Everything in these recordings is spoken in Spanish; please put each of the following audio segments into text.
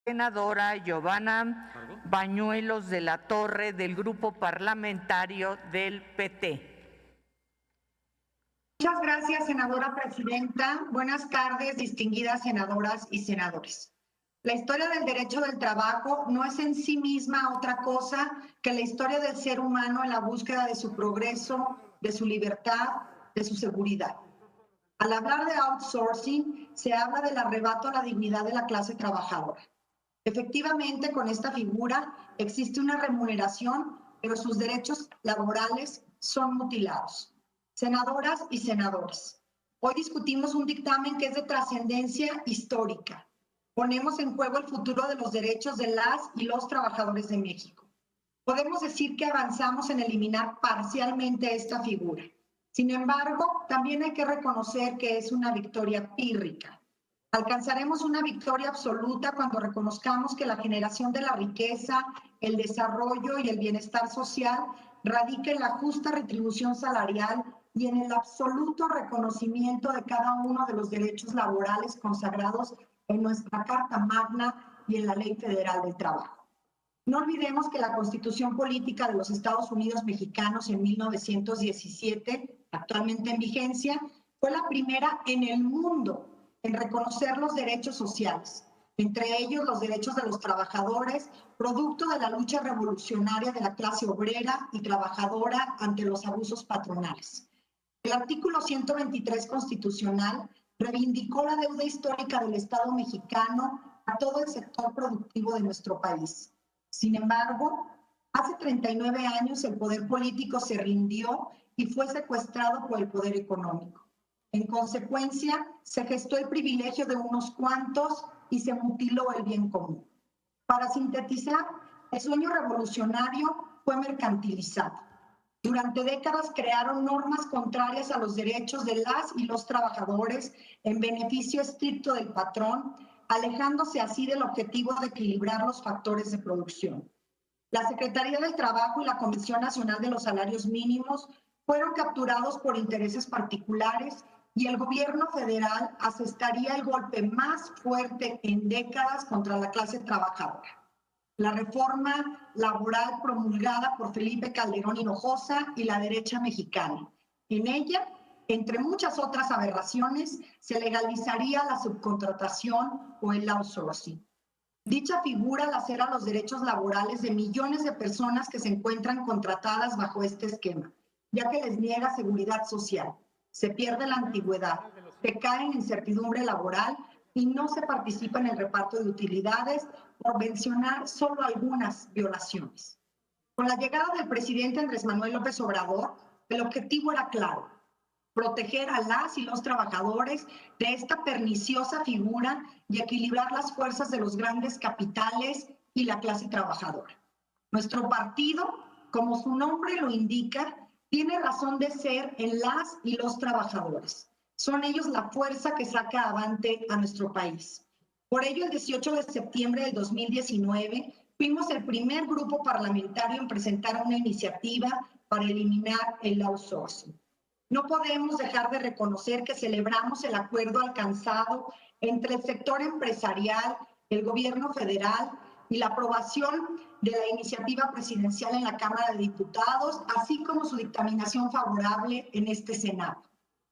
Senadora Giovanna Bañuelos de la Torre, del Grupo Parlamentario del PT. Muchas gracias, senadora presidenta. Buenas tardes, distinguidas senadoras y senadores. La historia del derecho del trabajo no es en sí misma otra cosa que la historia del ser humano en la búsqueda de su progreso, de su libertad, de su seguridad. Al hablar de outsourcing, se habla del arrebato a la dignidad de la clase trabajadora. Efectivamente, con esta figura existe una remuneración, pero sus derechos laborales son mutilados. Senadoras y senadores, hoy discutimos un dictamen que es de trascendencia histórica. Ponemos en juego el futuro de los derechos de las y los trabajadores de México. Podemos decir que avanzamos en eliminar parcialmente esta figura. Sin embargo, también hay que reconocer que es una victoria pírrica. Alcanzaremos una victoria absoluta cuando reconozcamos que la generación de la riqueza, el desarrollo y el bienestar social radica en la justa retribución salarial y en el absoluto reconocimiento de cada uno de los derechos laborales consagrados en nuestra Carta Magna y en la Ley Federal del Trabajo. No olvidemos que la Constitución Política de los Estados Unidos Mexicanos en 1917, actualmente en vigencia, fue la primera en el mundo en reconocer los derechos sociales, entre ellos los derechos de los trabajadores, producto de la lucha revolucionaria de la clase obrera y trabajadora ante los abusos patronales. El artículo 123 constitucional reivindicó la deuda histórica del Estado mexicano a todo el sector productivo de nuestro país. Sin embargo, hace 39 años el poder político se rindió y fue secuestrado por el poder económico. En consecuencia, se gestó el privilegio de unos cuantos y se mutiló el bien común. Para sintetizar, el sueño revolucionario fue mercantilizado. Durante décadas crearon normas contrarias a los derechos de las y los trabajadores en beneficio estricto del patrón, alejándose así del objetivo de equilibrar los factores de producción. La Secretaría del Trabajo y la Comisión Nacional de los Salarios Mínimos fueron capturados por intereses particulares y el gobierno federal asestaría el golpe más fuerte en décadas contra la clase trabajadora. La reforma laboral promulgada por Felipe Calderón Hinojosa y la derecha mexicana. En ella, entre muchas otras aberraciones, se legalizaría la subcontratación o el outsourcing. Dicha figura lacera los derechos laborales de millones de personas que se encuentran contratadas bajo este esquema, ya que les niega seguridad social. Se pierde la antigüedad, se cae en incertidumbre laboral y no se participa en el reparto de utilidades, por mencionar solo algunas violaciones. Con la llegada del presidente Andrés Manuel López Obrador, el objetivo era claro: proteger a las y los trabajadores de esta perniciosa figura y equilibrar las fuerzas de los grandes capitales y la clase trabajadora. Nuestro partido, como su nombre lo indica, tiene razón de ser en las y los trabajadores. Son ellos la fuerza que saca avante a nuestro país. Por ello, el 18 de septiembre del 2019, fuimos el primer grupo parlamentario en presentar una iniciativa para eliminar el outsourcing. No podemos dejar de reconocer que celebramos el acuerdo alcanzado entre el sector empresarial, el gobierno federal y la aprobación de la iniciativa presidencial en la Cámara de Diputados, así como su dictaminación favorable en este Senado.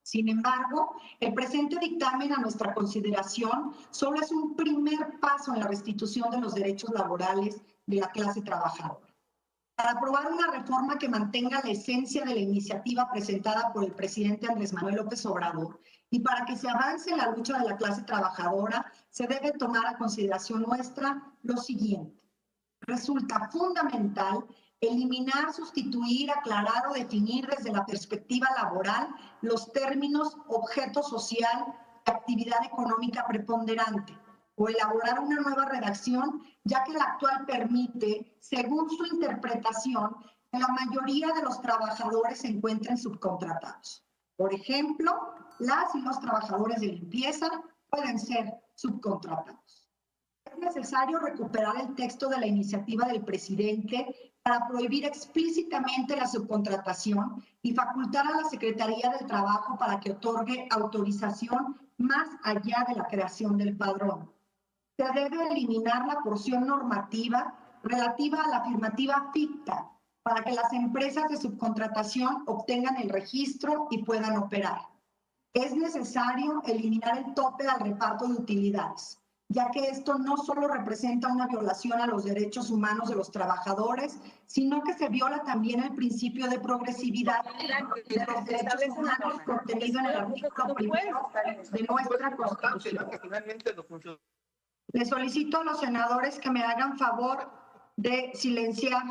Sin embargo, el presente dictamen a nuestra consideración solo es un primer paso en la restitución de los derechos laborales de la clase trabajadora. Para aprobar una reforma que mantenga la esencia de la iniciativa presentada por el presidente Andrés Manuel López Obrador y para que se avance en la lucha de la clase trabajadora, se debe tomar a consideración nuestra lo siguiente. Resulta fundamental eliminar, sustituir, aclarar o definir desde la perspectiva laboral los términos objeto social y actividad económica preponderante, o elaborar una nueva redacción, ya que la actual permite, según su interpretación, que la mayoría de los trabajadores se encuentren subcontratados. Por ejemplo, las y los trabajadores de limpieza pueden ser subcontratados. Es necesario recuperar el texto de la iniciativa del presidente para prohibir explícitamente la subcontratación y facultar a la Secretaría del Trabajo para que otorgue autorización más allá de la creación del padrón. Se debe eliminar la porción normativa relativa a la afirmativa ficta para que las empresas de subcontratación obtengan el registro y puedan operar. Es necesario eliminar el tope al reparto de utilidades, ya que esto no solo representa una violación a los derechos humanos de los trabajadores, sino que se viola también el principio de progresividad de los derechos humanos contenido en el artículo 1 de nuestra Constitución. Le solicito a los senadores que me hagan favor de silenciar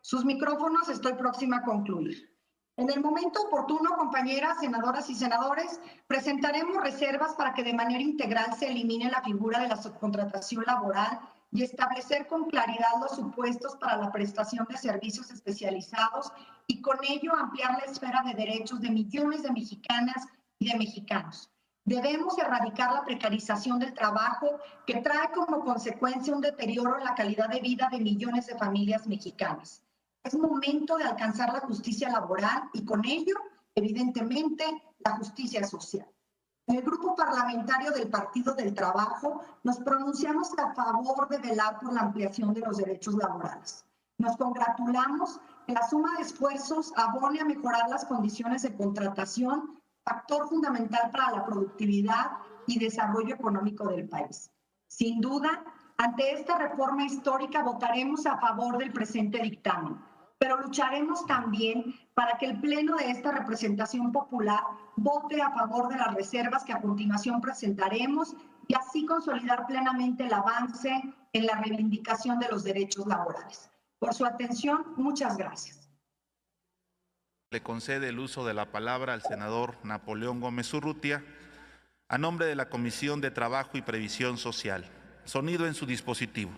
sus micrófonos. Estoy próxima a concluir. En el momento oportuno, compañeras, senadoras y senadores, presentaremos reservas para que de manera integral se elimine la figura de la subcontratación laboral y establecer con claridad los supuestos para la prestación de servicios especializados y con ello ampliar la esfera de derechos de millones de mexicanas y de mexicanos. Debemos erradicar la precarización del trabajo que trae como consecuencia un deterioro en la calidad de vida de millones de familias mexicanas. Es momento de alcanzar la justicia laboral y con ello, evidentemente, la justicia social. En el grupo parlamentario del Partido del Trabajo nos pronunciamos a favor de velar por la ampliación de los derechos laborales. Nos congratulamos que la suma de esfuerzos abone a mejorar las condiciones de contratación, factor fundamental para la productividad y desarrollo económico del país. Sin duda, ante esta reforma histórica votaremos a favor del presente dictamen, pero lucharemos también para que el Pleno de esta representación popular vote a favor de las reservas que a continuación presentaremos y así consolidar plenamente el avance en la reivindicación de los derechos laborales. Por su atención, muchas gracias. Le concede el uso de la palabra al senador Napoleón Gómez Urrutia, a nombre de la Comisión de Trabajo y Previsión Social. Sonido en su dispositivo.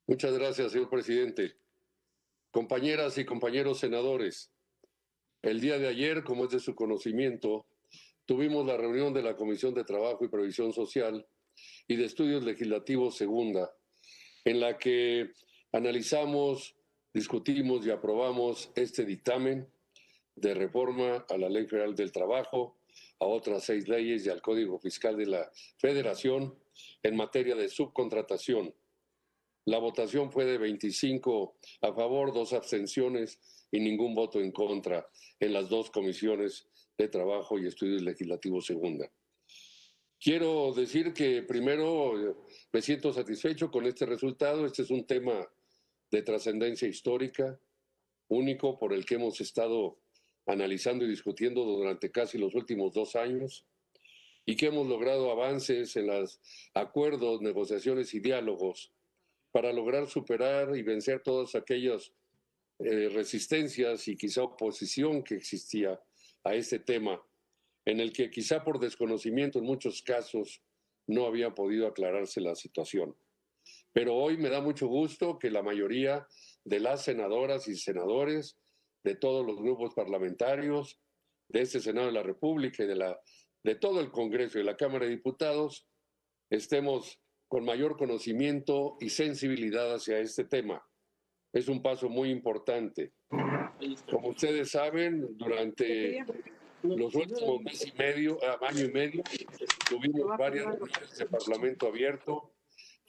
Muchas gracias, señor presidente. Compañeras y compañeros senadores, el día de ayer, como es de su conocimiento, tuvimos la reunión de la Comisión de Trabajo y Previsión Social y de Estudios Legislativos Segunda, en la que analizamos, discutimos y aprobamos este dictamen de reforma a la Ley Federal del Trabajo, a otras 6 leyes y al Código Fiscal de la Federación en materia de subcontratación. La votación fue de 25 a favor, 2 abstenciones y ningún voto en contra en las 2 comisiones de Trabajo y Estudios Legislativos Segunda. Quiero decir que primero me siento satisfecho con este resultado. Este es un tema de trascendencia histórica, único, por el que hemos estado analizando y discutiendo durante casi los últimos 2 años y que hemos logrado avances en los acuerdos, negociaciones y diálogos para lograr superar y vencer todas aquellas resistencias y quizá oposición que existía a este tema, en el que quizá por desconocimiento en muchos casos no había podido aclararse la situación. Pero hoy me da mucho gusto que la mayoría de las senadoras y senadores de todos los grupos parlamentarios, de este Senado de la República y de todo el Congreso y de la Cámara de Diputados, estemos con mayor conocimiento y sensibilidad hacia este tema. Es un paso muy importante. Como ustedes saben, durante los últimos año y medio, tuvimos varias reuniones de Parlamento abierto,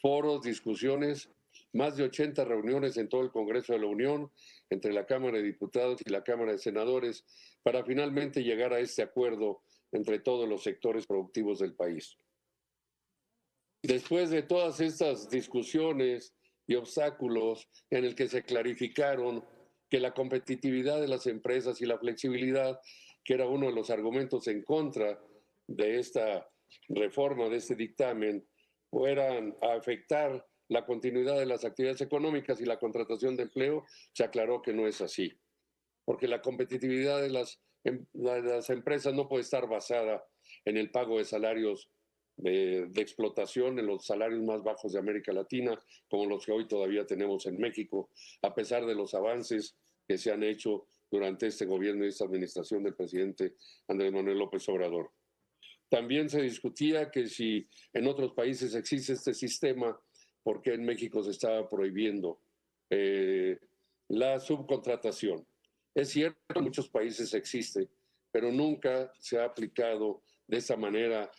foros, discusiones, más de 80 reuniones en todo el Congreso de la Unión, entre la Cámara de Diputados y la Cámara de Senadores, para finalmente llegar a este acuerdo entre todos los sectores productivos del país. Después de todas estas discusiones y obstáculos en el que se clarificaron que la competitividad de las empresas y la flexibilidad, que era uno de los argumentos en contra de esta reforma, de este dictamen, fueran a afectar la continuidad de las actividades económicas y la contratación de empleo, se aclaró que no es así. Porque la competitividad de las empresas no puede estar basada en el pago de salarios de explotación, en los salarios más bajos de América Latina, como los que hoy todavía tenemos en México, a pesar de los avances que se han hecho durante este gobierno y esta administración del presidente Andrés Manuel López Obrador. También se discutía que si en otros países existe este sistema, ¿por qué en México se estaba prohibiendo la subcontratación? Es cierto, en muchos países existe, pero nunca se ha aplicado de esa manera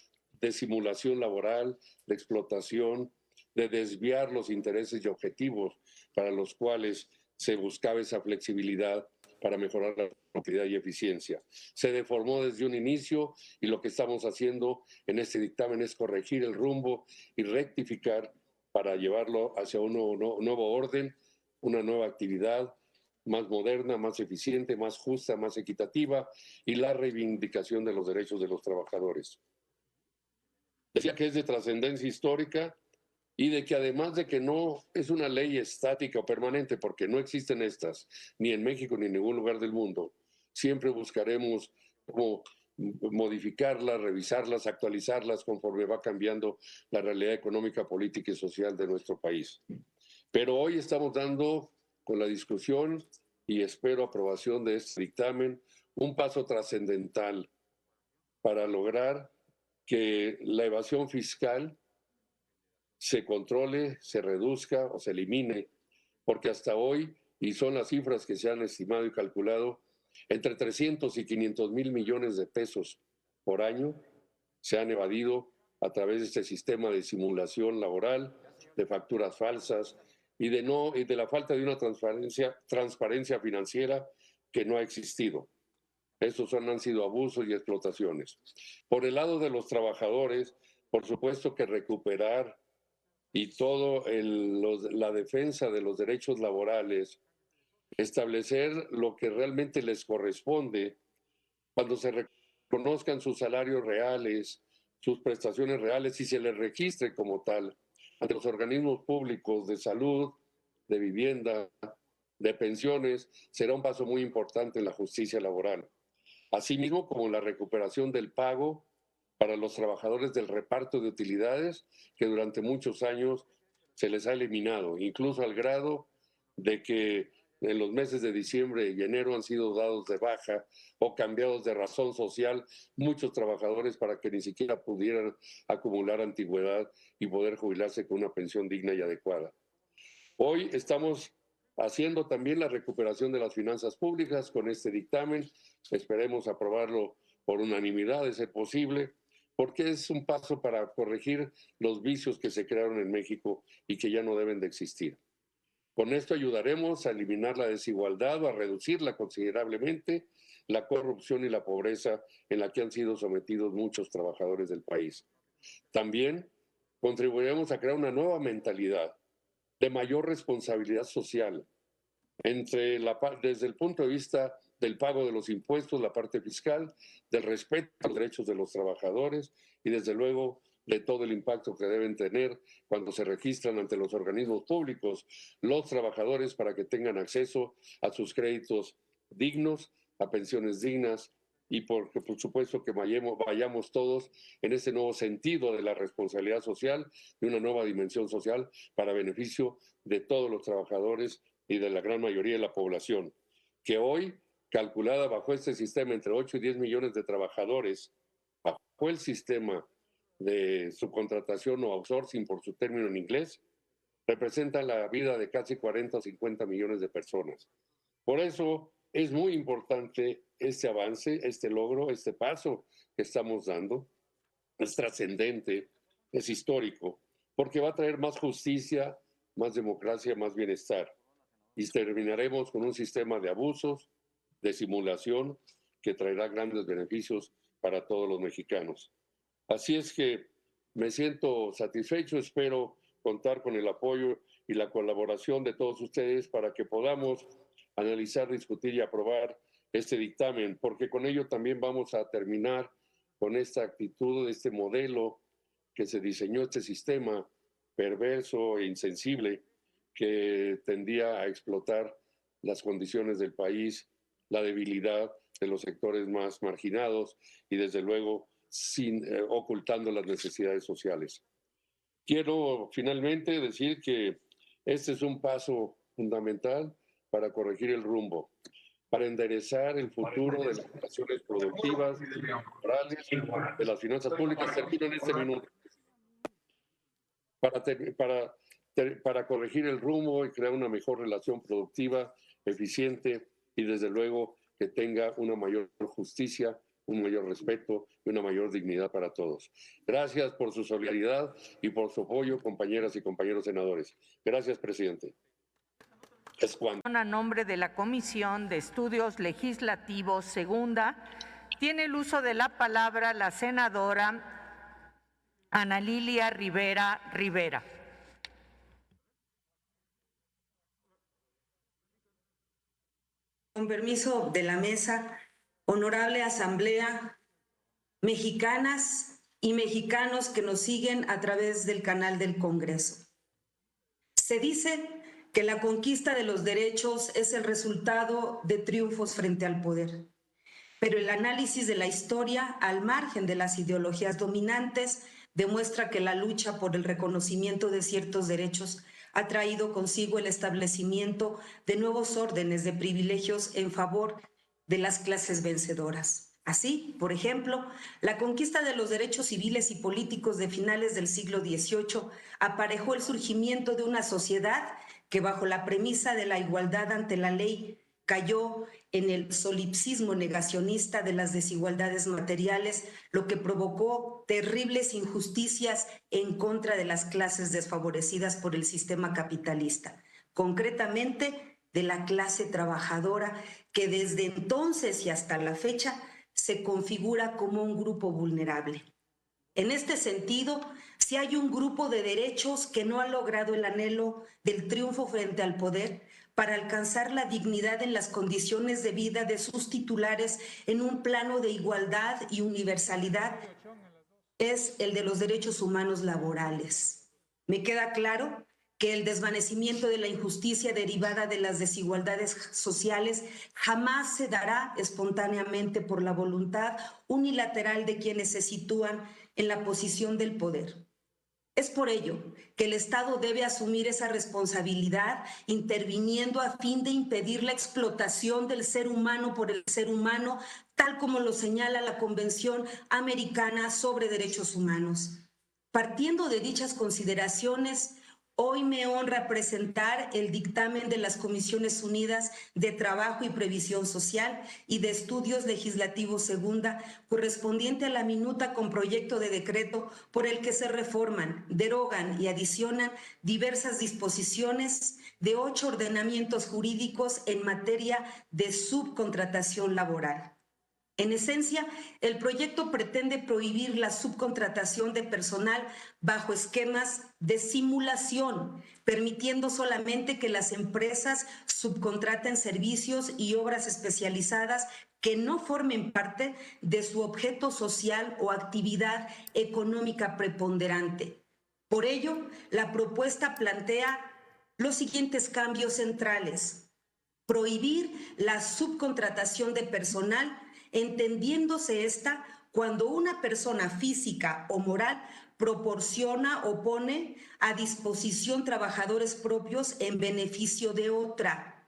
de simulación laboral, de explotación, de desviar los intereses y objetivos para los cuales se buscaba esa flexibilidad para mejorar la productividad y eficiencia. Se deformó desde un inicio y lo que estamos haciendo en este dictamen es corregir el rumbo y rectificar para llevarlo hacia un nuevo orden, una nueva actividad más moderna, más eficiente, más justa, más equitativa y la reivindicación de los derechos de los trabajadores. Decía que es de trascendencia histórica y de que además de que no es una ley estática o permanente, porque no existen estas, ni en México ni en ningún lugar del mundo, siempre buscaremos cómo modificarlas, revisarlas, actualizarlas conforme va cambiando la realidad económica, política y social de nuestro país. Pero hoy estamos dando, con la discusión y espero aprobación de este dictamen, un paso trascendental para lograr que la evasión fiscal se controle, se reduzca o se elimine, porque hasta hoy, y son las cifras que se han estimado y calculado, entre 300 y 500 mil millones de pesos por año se han evadido a través de este sistema de simulación laboral, de facturas falsas y de la falta de una transparencia financiera que no ha existido. Estos han sido abusos y explotaciones. Por el lado de los trabajadores, por supuesto que recuperar y la defensa de los derechos laborales, establecer lo que realmente les corresponde cuando se reconozcan sus salarios reales, sus prestaciones reales y se les registre como tal ante los organismos públicos de salud, de vivienda, de pensiones, será un paso muy importante en la justicia laboral. Asimismo, como la recuperación del pago para los trabajadores del reparto de utilidades que durante muchos años se les ha eliminado, incluso al grado de que en los meses de diciembre y enero han sido dados de baja o cambiados de razón social muchos trabajadores para que ni siquiera pudieran acumular antigüedad y poder jubilarse con una pensión digna y adecuada. Hoy estamos haciendo también la recuperación de las finanzas públicas con este dictamen. Esperemos aprobarlo por unanimidad, de ser posible, porque es un paso para corregir los vicios que se crearon en México y que ya no deben de existir. Con esto ayudaremos a eliminar la desigualdad o a reducirla considerablemente, la corrupción y la pobreza en la que han sido sometidos muchos trabajadores del país. También contribuiremos a crear una nueva mentalidad de mayor responsabilidad social, desde el punto de vista del pago de los impuestos, la parte fiscal, del respeto a los derechos de los trabajadores y desde luego de todo el impacto que deben tener cuando se registran ante los organismos públicos los trabajadores para que tengan acceso a sus créditos dignos, a pensiones dignas y porque por supuesto que vayamos todos en ese nuevo sentido de la responsabilidad social, de una nueva dimensión social para beneficio de todos los trabajadores y de la gran mayoría de la población, que hoy, calculada bajo este sistema entre 8 y 10 millones de trabajadores, bajo el sistema de subcontratación o outsourcing por su término en inglés, representa la vida de casi 40 o 50 millones de personas. Por eso es muy importante este avance, este logro, este paso que estamos dando. Es trascendente, es histórico, porque va a traer más justicia, más democracia, más bienestar. Y terminaremos con un sistema de abusos, de simulación, que traerá grandes beneficios para todos los mexicanos. Así es que me siento satisfecho, espero contar con el apoyo y la colaboración de todos ustedes para que podamos analizar, discutir y aprobar este dictamen, porque con ello también vamos a terminar con esta actitud, este modelo que se diseñó, este sistema perverso e insensible que tendía a explotar las condiciones del país, la debilidad de los sectores más marginados y desde luego ocultando las necesidades sociales. Quiero finalmente decir que este es un paso fundamental para corregir el rumbo, para enderezar el futuro de las relaciones productivas, laborales, de las finanzas públicas. Termino en este minuto. Para corregir el rumbo y crear una mejor relación productiva, eficiente y desde luego que tenga una mayor justicia, un mayor respeto y una mayor dignidad para todos. Gracias por su solidaridad y por su apoyo, compañeras y compañeros senadores. Gracias, presidente. Es cuando. A nombre de la Comisión de Estudios Legislativos Segunda, tiene el uso de la palabra la senadora Ana Lilia Rivera Rivera. Con permiso de la mesa, honorable asamblea, mexicanas y mexicanos que nos siguen a través del canal del Congreso. Se dice que la conquista de los derechos es el resultado de triunfos frente al poder. Pero el análisis de la historia, al margen de las ideologías dominantes, demuestra que la lucha por el reconocimiento de ciertos derechos ha traído consigo el establecimiento de nuevos órdenes de privilegios en favor de las clases vencedoras. Así, por ejemplo, la conquista de los derechos civiles y políticos de finales del siglo XVIII aparejó el surgimiento de una sociedad que, bajo la premisa de la igualdad ante la ley, cayó en el solipsismo negacionista de las desigualdades materiales, lo que provocó terribles injusticias en contra de las clases desfavorecidas por el sistema capitalista, concretamente de la clase trabajadora, que desde entonces y hasta la fecha se configura como un grupo vulnerable. En este sentido, si hay un grupo de derechos que no ha logrado el anhelo del triunfo frente al poder, para alcanzar la dignidad en las condiciones de vida de sus titulares en un plano de igualdad y universalidad, es el de los derechos humanos laborales. Me queda claro que el desvanecimiento de la injusticia derivada de las desigualdades sociales jamás se dará espontáneamente por la voluntad unilateral de quienes se sitúan en la posición del poder. Es por ello que el Estado debe asumir esa responsabilidad, interviniendo a fin de impedir la explotación del ser humano por el ser humano, tal como lo señala la Convención Americana sobre Derechos Humanos. Partiendo de dichas consideraciones, hoy me honra presentar el dictamen de las Comisiones Unidas de Trabajo y Previsión Social y de Estudios Legislativos Segunda, correspondiente a la minuta con proyecto de decreto por el que se reforman, derogan y adicionan diversas disposiciones de 8 ordenamientos jurídicos en materia de subcontratación laboral. En esencia, el proyecto pretende prohibir la subcontratación de personal bajo esquemas de simulación, permitiendo solamente que las empresas subcontraten servicios y obras especializadas que no formen parte de su objeto social o actividad económica preponderante. Por ello, la propuesta plantea los siguientes cambios centrales: prohibir la subcontratación de personal, entendiéndose esta cuando una persona física o moral proporciona o pone a disposición trabajadores propios en beneficio de otra.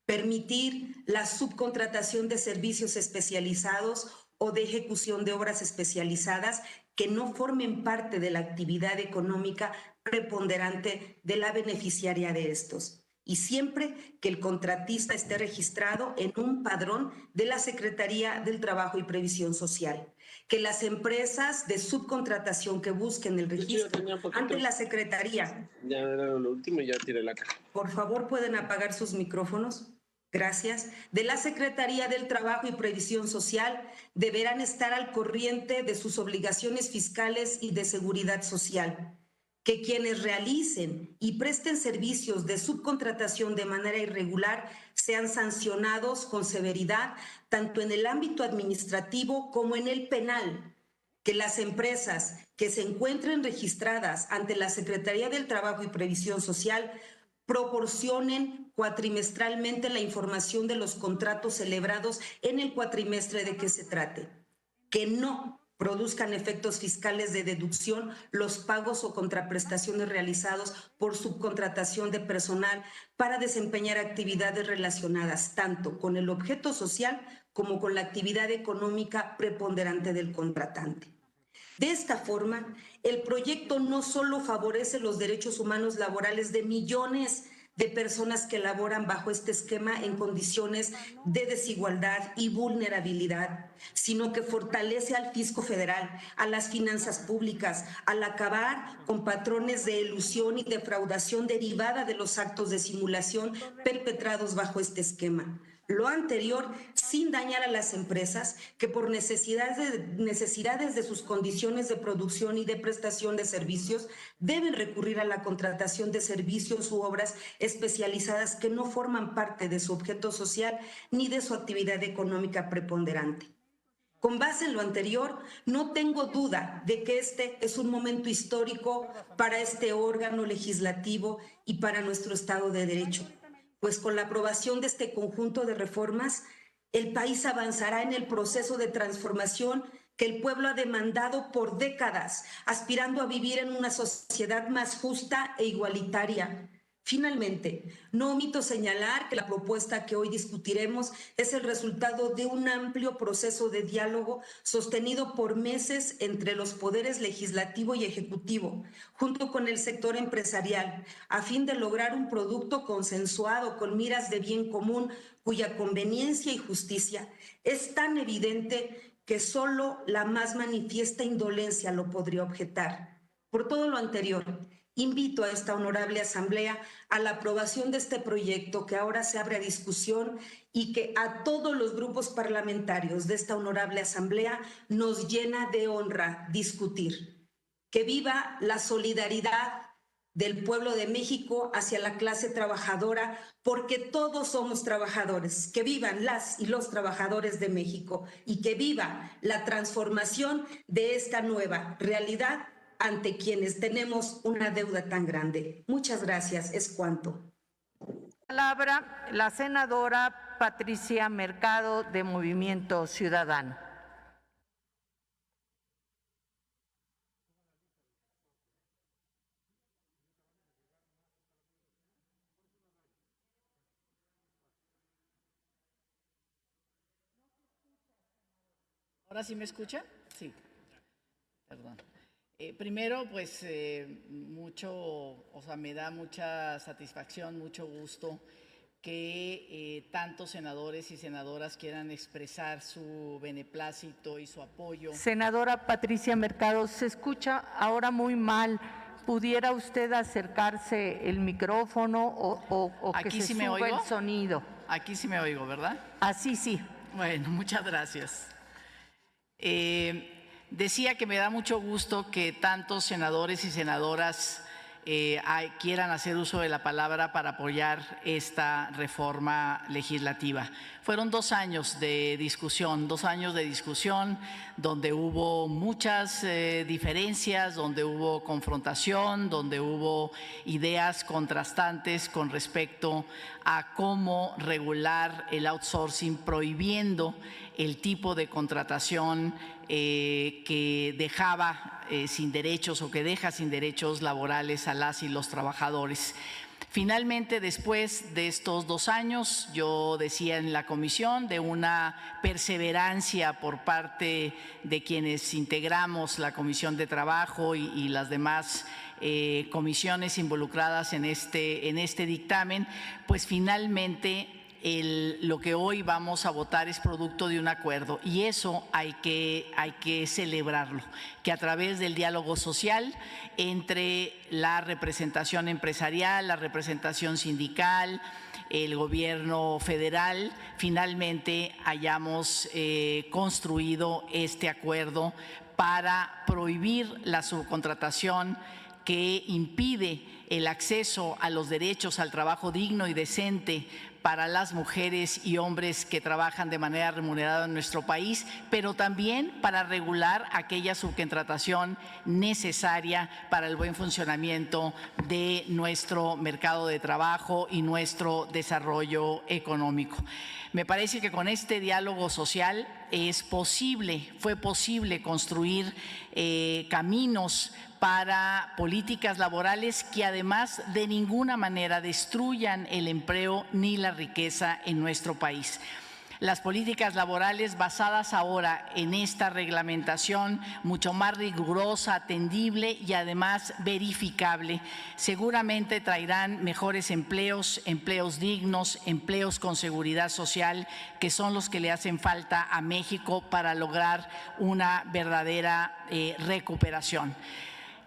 Permitir la subcontratación de servicios especializados o de ejecución de obras especializadas que no formen parte de la actividad económica preponderante de la beneficiaria de estos, y siempre que el contratista esté registrado en un padrón de la Secretaría del Trabajo y Previsión Social. Que las empresas de subcontratación que busquen el registro ante la Secretaría. Ya era lo último y ya tiré la caja. Por favor, ¿pueden apagar sus micrófonos? Gracias. De la Secretaría del Trabajo y Previsión Social deberán estar al corriente de sus obligaciones fiscales y de seguridad social. Que quienes realicen y presten servicios de subcontratación de manera irregular sean sancionados con severidad, tanto en el ámbito administrativo como en el penal. Que las empresas que se encuentren registradas ante la Secretaría del Trabajo y Previsión Social proporcionen cuatrimestralmente la información de los contratos celebrados en el cuatrimestre de que se trate. Que no produzcan efectos fiscales de deducción los pagos o contraprestaciones realizados por subcontratación de personal para desempeñar actividades relacionadas tanto con el objeto social como con la actividad económica preponderante del contratante. De esta forma, el proyecto no solo favorece los derechos humanos laborales de millones de personas que laboran bajo este esquema en condiciones de desigualdad y vulnerabilidad, sino que fortalece al fisco federal, a las finanzas públicas, al acabar con patrones de elusión y defraudación derivada de los actos de simulación perpetrados bajo este esquema. Lo anterior sin dañar a las empresas que por necesidades de sus condiciones de producción y de prestación de servicios deben recurrir a la contratación de servicios u obras especializadas que no forman parte de su objeto social ni de su actividad económica preponderante. Con base en lo anterior, no tengo duda de que este es un momento histórico para este órgano legislativo y para nuestro Estado de Derecho, pues con la aprobación de este conjunto de reformas, el país avanzará en el proceso de transformación que el pueblo ha demandado por décadas, aspirando a vivir en una sociedad más justa e igualitaria. Finalmente, no omito señalar que la propuesta que hoy discutiremos es el resultado de un amplio proceso de diálogo sostenido por meses entre los poderes legislativo y ejecutivo, junto con el sector empresarial, a fin de lograr un producto consensuado con miras de bien común, cuya conveniencia y justicia es tan evidente que solo la más manifiesta indolencia lo podría objetar. Por todo lo anterior, invito a esta honorable asamblea a la aprobación de este proyecto que ahora se abre a discusión y que a todos los grupos parlamentarios de esta honorable asamblea nos llena de honra discutir. Que viva la solidaridad del pueblo de México hacia la clase trabajadora, porque todos somos trabajadores. Que vivan las y los trabajadores de México y que viva la transformación de esta nueva realidad ante quienes tenemos una deuda tan grande. Muchas gracias, es cuanto. Palabra la senadora Patricia Mercado de Movimiento Ciudadano. ¿Ahora sí me escucha? Sí. Perdón. Primero, pues me da mucha satisfacción, mucho gusto que tantos senadores y senadoras quieran expresar su beneplácito y su apoyo. Senadora Patricia Mercado, se escucha ahora muy mal. ¿Pudiera usted acercarse el micrófono o que ¿Aquí se sí me suba oigo? el sonido? Aquí sí me oigo, ¿verdad? Así sí. Bueno, muchas gracias. Decía que me da mucho gusto que tantos senadores y senadoras quieran hacer uso de la palabra para apoyar esta reforma legislativa. Fueron 2 años de discusión, donde hubo muchas diferencias, donde hubo confrontación, donde hubo ideas contrastantes con respecto a cómo regular el outsourcing, prohibiendo el tipo de contratación que dejaba sin derechos o que deja sin derechos laborales a las y los trabajadores. Finalmente, después de estos 2 años, yo decía en la comisión de una perseverancia por parte de quienes integramos la Comisión de Trabajo y las demás comisiones involucradas en este dictamen, pues finalmente lo que hoy vamos a votar es producto de un acuerdo y eso hay que celebrarlo, que a través del diálogo social entre la representación empresarial, la representación sindical, el gobierno federal, finalmente hayamos construido este acuerdo para prohibir la subcontratación que impide el acceso a los derechos al trabajo digno y decente para las mujeres y hombres que trabajan de manera remunerada en nuestro país, pero también para regular aquella subcontratación necesaria para el buen funcionamiento de nuestro mercado de trabajo y nuestro desarrollo económico. Me parece que con este diálogo social fue posible construir caminos para políticas laborales que además de ninguna manera destruyan el empleo ni la riqueza en nuestro país. Las políticas laborales basadas ahora en esta reglamentación mucho más rigurosa, atendible y además verificable, seguramente traerán mejores empleos, empleos dignos, empleos con seguridad social, que son los que le hacen falta a México para lograr una verdadera recuperación.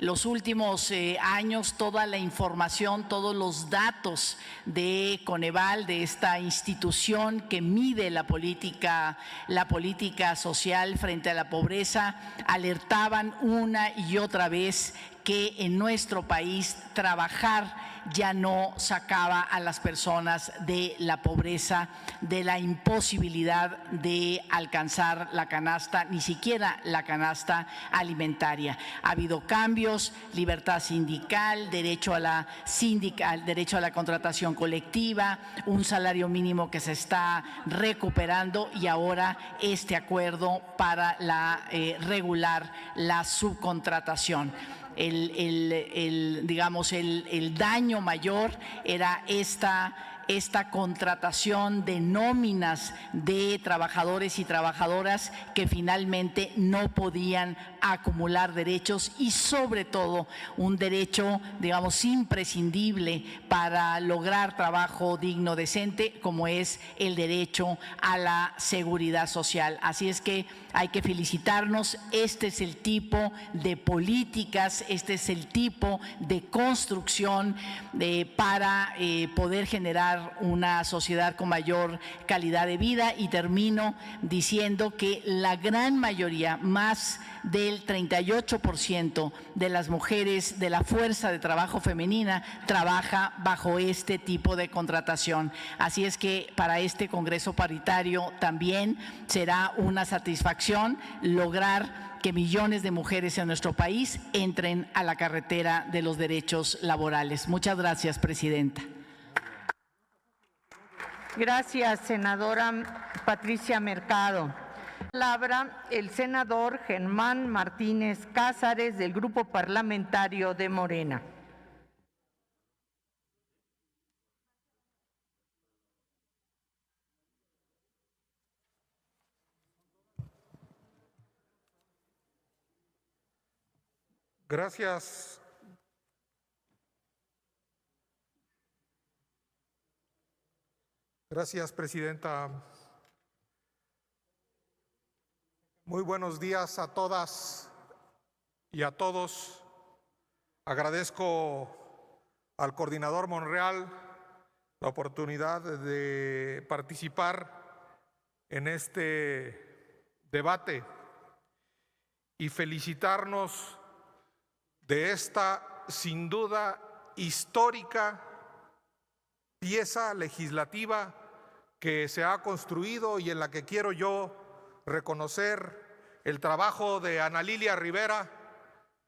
Los últimos años, toda la información, todos los datos de Coneval, de esta institución que mide la política social frente a la pobreza, alertaban una y otra vez que en nuestro país trabajar ya no sacaba a las personas de la pobreza, de la imposibilidad de alcanzar la canasta, ni siquiera la canasta alimentaria. Ha habido cambios, libertad sindical, derecho a la contratación colectiva, un salario mínimo que se está recuperando y ahora este acuerdo para regular la subcontratación. El daño mayor era esta contratación de nóminas de trabajadores y trabajadoras que finalmente no podían acumular derechos y sobre todo un derecho, imprescindible para lograr trabajo digno, decente, como es el derecho a la seguridad social. Así es que hay que felicitarnos. Este es el tipo de políticas, este es el tipo de construcción para poder generar una sociedad con mayor calidad de vida. Y termino diciendo que la gran mayoría, más del 38% de las mujeres de la fuerza de trabajo femenina trabaja bajo este tipo de contratación. Así es que para este Congreso paritario también será una satisfacción lograr que millones de mujeres en nuestro país entren a la carretera de los derechos laborales. Muchas gracias, presidenta. Gracias, senadora Patricia Mercado. Palabra el senador Germán Martínez Cázares, del Grupo Parlamentario de Morena. Gracias. Gracias, presidenta. Muy buenos días a todas y a todos. Agradezco al coordinador Monreal la oportunidad de participar en este debate y felicitarnos de esta, sin duda, histórica pieza legislativa que se ha construido y en la que quiero yo reconocer el trabajo de Ana Lilia Rivera,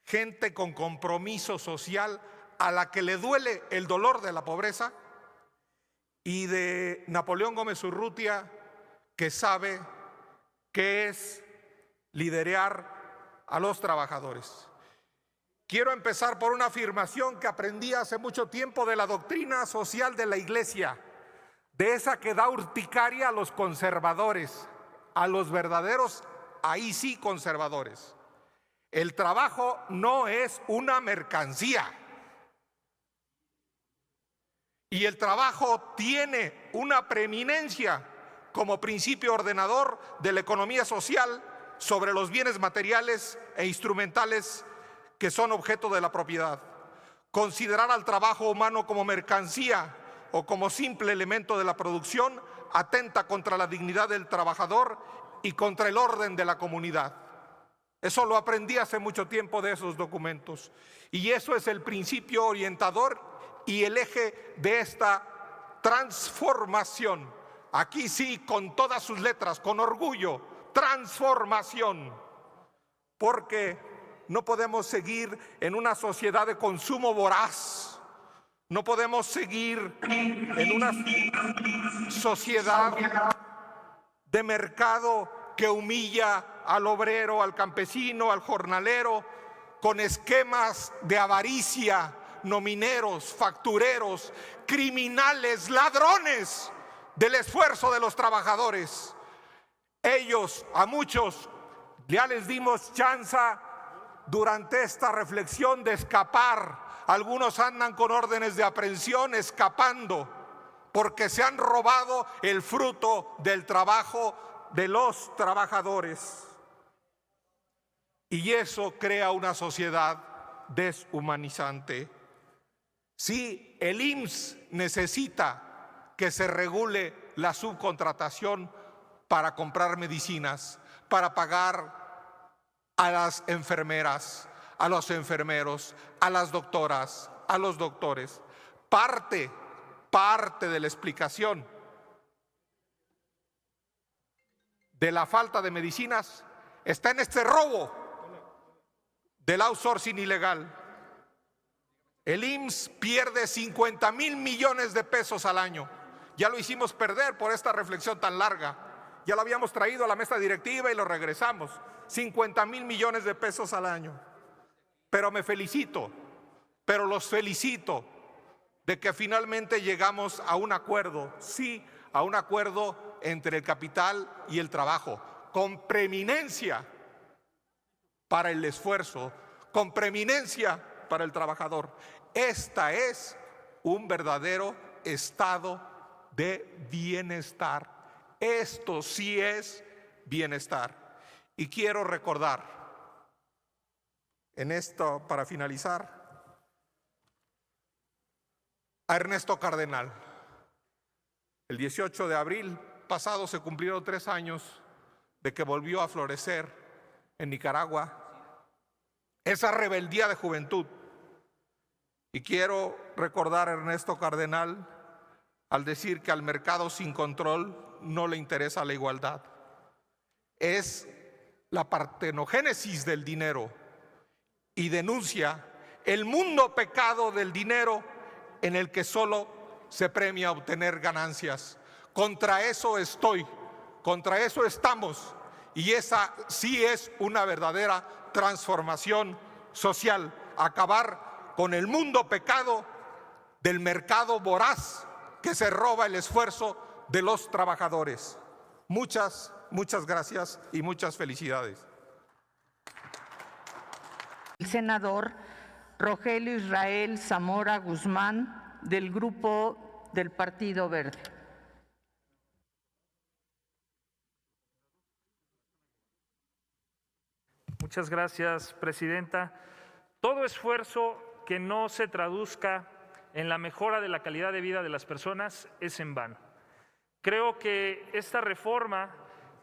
gente con compromiso social a la que le duele el dolor de la pobreza, y de Napoleón Gómez Urrutia, que sabe qué es liderar a los trabajadores. Quiero empezar por una afirmación que aprendí hace mucho tiempo de la doctrina social de la Iglesia, de esa que da urticaria a los conservadores, a los verdaderos, ahí sí, conservadores. El trabajo no es una mercancía. Y el trabajo tiene una preeminencia como principio ordenador de la economía social sobre los bienes materiales e instrumentales que son objeto de la propiedad. Considerar al trabajo humano como mercancía o como simple elemento de la producción atenta contra la dignidad del trabajador y contra el orden de la comunidad. Eso lo aprendí hace mucho tiempo de esos documentos. Y eso es el principio orientador y el eje de esta transformación. Aquí sí, con todas sus letras, con orgullo, transformación. Porque no podemos seguir en una sociedad de consumo voraz. No podemos seguir en una sociedad de mercado que humilla al obrero, al campesino, al jornalero, con esquemas de avaricia, nomineros, factureros, criminales, ladrones del esfuerzo de los trabajadores. Ellos, a muchos, ya les dimos chance durante esta reflexión de escapar. Algunos andan con órdenes de aprehensión escapando porque se han robado el fruto del trabajo de los trabajadores. Y eso crea una sociedad deshumanizante. Sí, el IMSS necesita que se regule la subcontratación para comprar medicinas, para pagar a las enfermeras, a los enfermeros, a las doctoras, a los doctores. Parte de la explicación de la falta de medicinas está en este robo del outsourcing ilegal. El IMSS pierde 50,000 millones de pesos al año. Ya lo hicimos perder por esta reflexión tan larga. Ya lo habíamos traído a la mesa directiva y lo regresamos. 50,000 millones de pesos al año. Pero los felicito de que finalmente llegamos a un acuerdo, sí, a un acuerdo entre el capital y el trabajo, con preeminencia para el esfuerzo, con preeminencia para el trabajador. Esta es un verdadero estado de bienestar. Esto sí es bienestar. Y quiero recordar en esto, para finalizar, a Ernesto Cardenal. El 18 de abril pasado se cumplieron 3 años de que volvió a florecer en Nicaragua esa rebeldía de juventud. Y quiero recordar a Ernesto Cardenal al decir que al mercado sin control no le interesa la igualdad. Es la partenogénesis del dinero y denuncia el mundo pecado del dinero en el que solo se premia obtener ganancias. Contra eso estoy, contra eso estamos, y esa sí es una verdadera transformación social, acabar con el mundo pecado del mercado voraz que se roba el esfuerzo de los trabajadores. Muchas gracias y muchas felicidades. El senador Rogelio Israel Zamora Guzmán, del Grupo del Partido Verde. Muchas gracias, presidenta. Todo esfuerzo que no se traduzca en la mejora de la calidad de vida de las personas es en vano. Creo que esta reforma,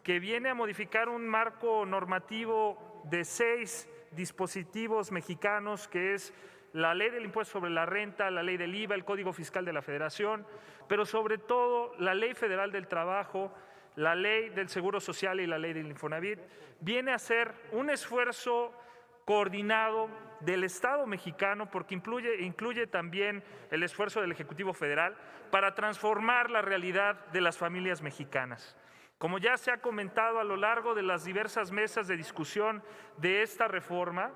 que viene a modificar un marco normativo de 6 dispositivos mexicanos, que es la ley del impuesto sobre la renta, la ley del IVA, el Código Fiscal de la Federación, pero sobre todo la Ley Federal del Trabajo, la Ley del Seguro Social y la Ley del Infonavit, viene a ser un esfuerzo coordinado del Estado mexicano, porque incluye también el esfuerzo del Ejecutivo Federal para transformar la realidad de las familias mexicanas. Como ya se ha comentado a lo largo de las diversas mesas de discusión de esta reforma,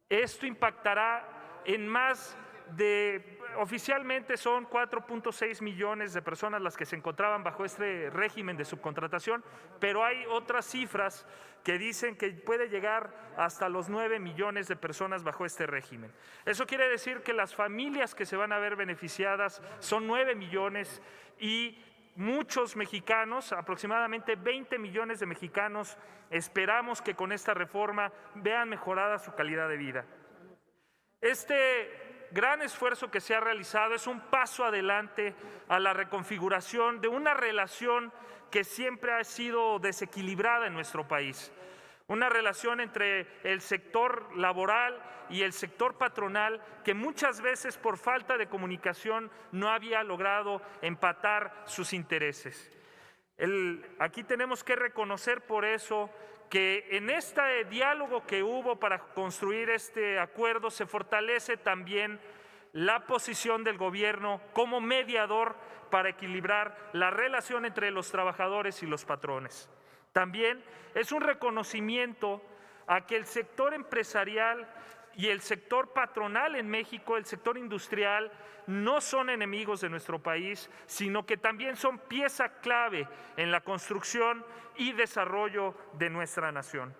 esto impactará en más de, oficialmente son 4.6 millones de personas las que se encontraban bajo este régimen de subcontratación, pero hay otras cifras que dicen que puede llegar hasta los 9 millones de personas bajo este régimen. Eso quiere decir que las familias que se van a ver beneficiadas son 9 millones y muchos mexicanos, aproximadamente 20 millones de mexicanos, esperamos que con esta reforma vean mejorada su calidad de vida. Este gran esfuerzo que se ha realizado es un paso adelante a la reconfiguración de una relación que siempre ha sido desequilibrada en nuestro país. Una relación entre el sector laboral y el sector patronal que muchas veces por falta de comunicación no había logrado empatar sus intereses. Aquí tenemos que reconocer por eso que en este diálogo que hubo para construir este acuerdo se fortalece también la posición del gobierno como mediador para equilibrar la relación entre los trabajadores y los patrones. También es un reconocimiento a que el sector empresarial y el sector patronal en México, el sector industrial, no son enemigos de nuestro país, sino que también son pieza clave en la construcción y desarrollo de nuestra nación.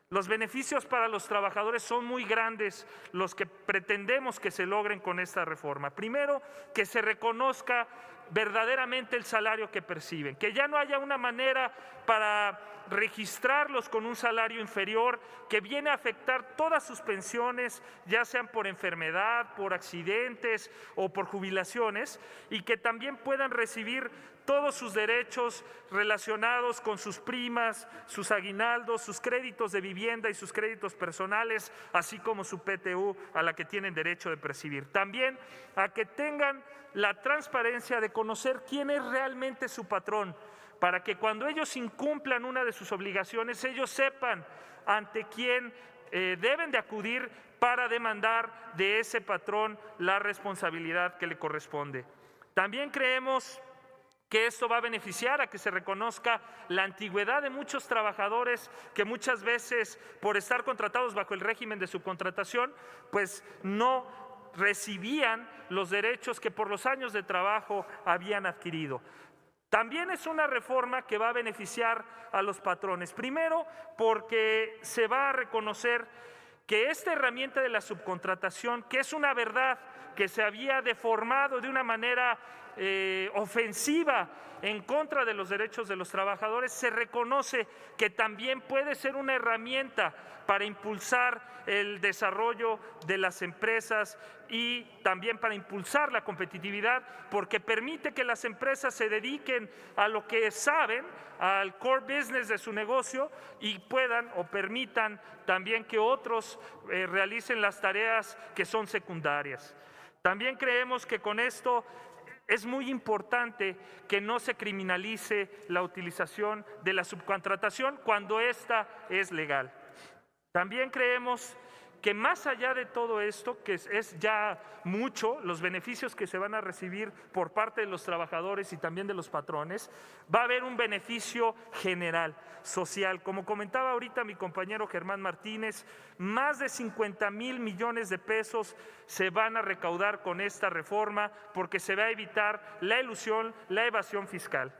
Los beneficios para los trabajadores son muy grandes, los que pretendemos que se logren con esta reforma. Primero, que se reconozca verdaderamente el salario que perciben, que ya no haya una manera para registrarlos con un salario inferior que viene a afectar todas sus pensiones, ya sean por enfermedad, por accidentes o por jubilaciones, y que también puedan recibir todos sus derechos relacionados con sus primas, sus aguinaldos, sus créditos de vivienda y sus créditos personales, así como su PTU a la que tienen derecho de percibir. También a que tengan la transparencia de conocer quién es realmente su patrón, para que cuando ellos incumplan una de sus obligaciones, ellos sepan ante quién deben de acudir para demandar de ese patrón la responsabilidad que le corresponde. También creemos que esto va a beneficiar a que se reconozca la antigüedad de muchos trabajadores que muchas veces, por estar contratados bajo el régimen de subcontratación, pues no recibían los derechos que por los años de trabajo habían adquirido. También es una reforma que va a beneficiar a los patrones. Primero, porque se va a reconocer que esta herramienta de la subcontratación, que es una verdad que se había deformado de una manera ofensiva en contra de los derechos de los trabajadores, se reconoce que también puede ser una herramienta para impulsar el desarrollo de las empresas y también para impulsar la competitividad, porque permite que las empresas se dediquen a lo que saben, al core business de su negocio, y puedan o permitan también que otros realicen las tareas que son secundarias. También creemos que con esto es muy importante que no se criminalice la utilización de la subcontratación cuando esta es legal. También creemos que más allá de todo esto, que es ya mucho, los beneficios que se van a recibir por parte de los trabajadores y también de los patrones, va a haber un beneficio general, social. Como comentaba ahorita mi compañero Germán Martínez, más de 50,000 millones de pesos se van a recaudar con esta reforma porque se va a evitar la elusión, la evasión fiscal.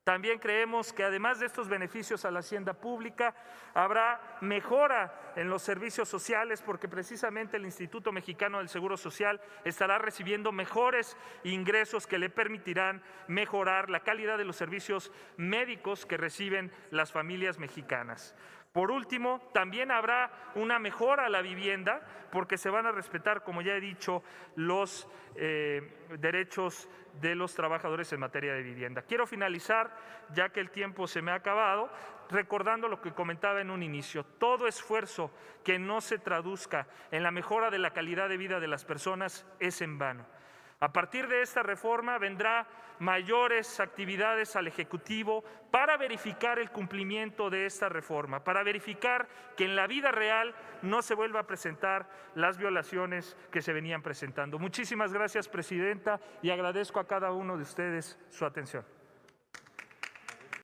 También creemos que además de estos beneficios a la hacienda pública, habrá mejora en los servicios sociales porque precisamente el Instituto Mexicano del Seguro Social estará recibiendo mejores ingresos que le permitirán mejorar la calidad de los servicios médicos que reciben las familias mexicanas. Por último, también habrá una mejora a la vivienda porque se van a respetar, como ya he dicho, los derechos de los trabajadores en materia de vivienda. Quiero finalizar, ya que el tiempo se me ha acabado, recordando lo que comentaba en un inicio. Todo esfuerzo que no se traduzca en la mejora de la calidad de vida de las personas es en vano. A partir de esta reforma vendrá mayores actividades al Ejecutivo para verificar el cumplimiento de esta reforma, para verificar que en la vida real no se vuelva a presentar las violaciones que se venían presentando. Muchísimas gracias, Presidenta, y agradezco a cada uno de ustedes su atención.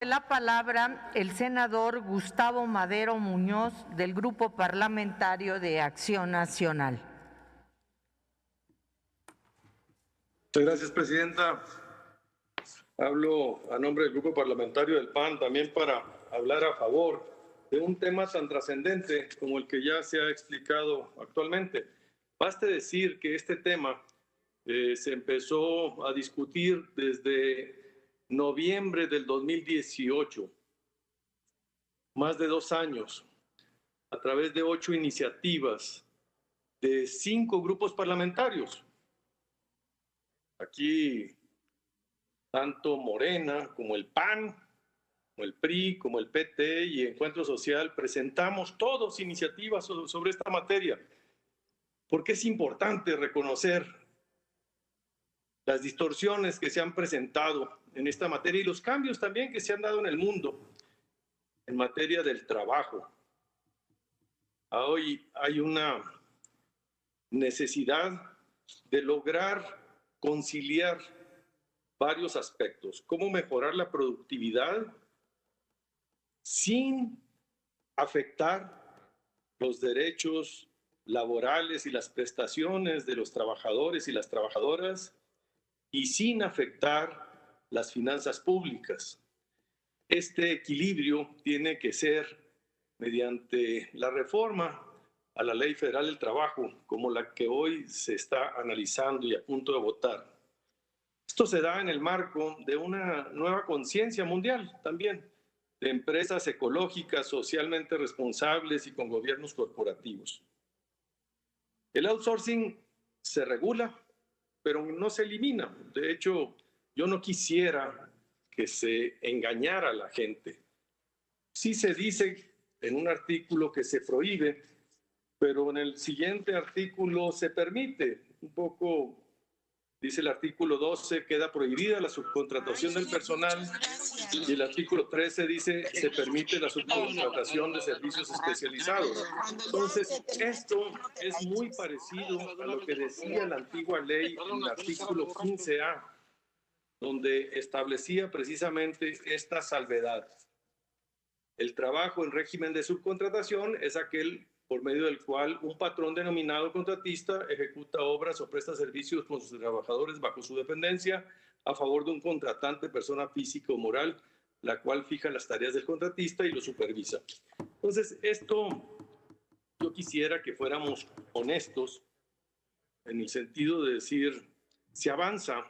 La palabra el senador Gustavo Madero Muñoz, del Grupo Parlamentario de Acción Nacional. Muchas gracias, Presidenta. Hablo a nombre del Grupo Parlamentario del PAN también para hablar a favor de un tema tan trascendente como el que ya se ha explicado actualmente. Baste decir que este tema se empezó a discutir desde noviembre del 2018, más de 2 años, a través de 8 iniciativas de 5 grupos parlamentarios. Aquí, tanto Morena como el PAN, como el PRI, como el PT y Encuentro Social, presentamos todos iniciativas sobre esta materia, porque es importante reconocer las distorsiones que se han presentado en esta materia y los cambios también que se han dado en el mundo en materia del trabajo. Hoy hay una necesidad de lograr conciliar varios aspectos. Cómo mejorar la productividad sin afectar los derechos laborales y las prestaciones de los trabajadores y las trabajadoras y sin afectar las finanzas públicas. Este equilibrio tiene que ser mediante la reforma a la Ley Federal del Trabajo, como la que hoy se está analizando y a punto de votar. Esto se da en el marco de una nueva conciencia mundial también, de empresas ecológicas, socialmente responsables y con gobiernos corporativos. El outsourcing se regula, pero no se elimina. De hecho, yo no quisiera que se engañara a la gente. Sí se dice en un artículo que se prohíbe, pero en el siguiente artículo se permite. Un poco, dice el artículo 12, queda prohibida la subcontratación del personal, y el artículo 13 dice, se permite la subcontratación de servicios especializados. Entonces, esto es muy parecido a lo que decía la antigua ley en el artículo 15A, donde establecía precisamente esta salvedad. El trabajo en régimen de subcontratación es aquel por medio del cual un patrón denominado contratista ejecuta obras o presta servicios con sus trabajadores bajo su dependencia a favor de un contratante, persona física o moral, la cual fija las tareas del contratista y lo supervisa. Entonces, esto yo quisiera que fuéramos honestos en el sentido de decir, se avanza,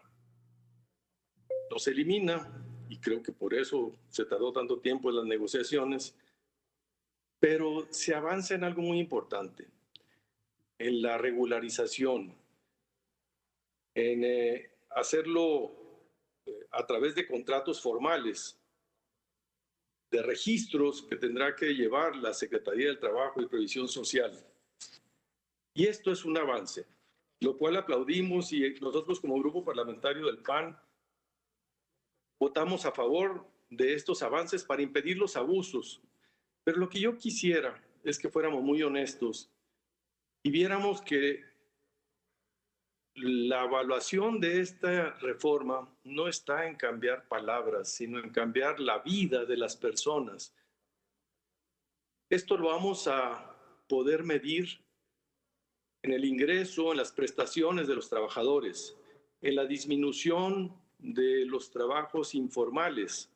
no se elimina, y creo que por eso se tardó tanto tiempo en las negociaciones, pero se avanza en algo muy importante, en la regularización, en hacerlo a través de contratos formales, de registros que tendrá que llevar la Secretaría del Trabajo y Previsión Social. Y esto es un avance, lo cual aplaudimos, y nosotros como grupo parlamentario del PAN votamos a favor de estos avances para impedir los abusos. Pero lo que yo quisiera es que fuéramos muy honestos y viéramos que la evaluación de esta reforma no está en cambiar palabras, sino en cambiar la vida de las personas. Esto lo vamos a poder medir en el ingreso, en las prestaciones de los trabajadores, en la disminución de los trabajos informales,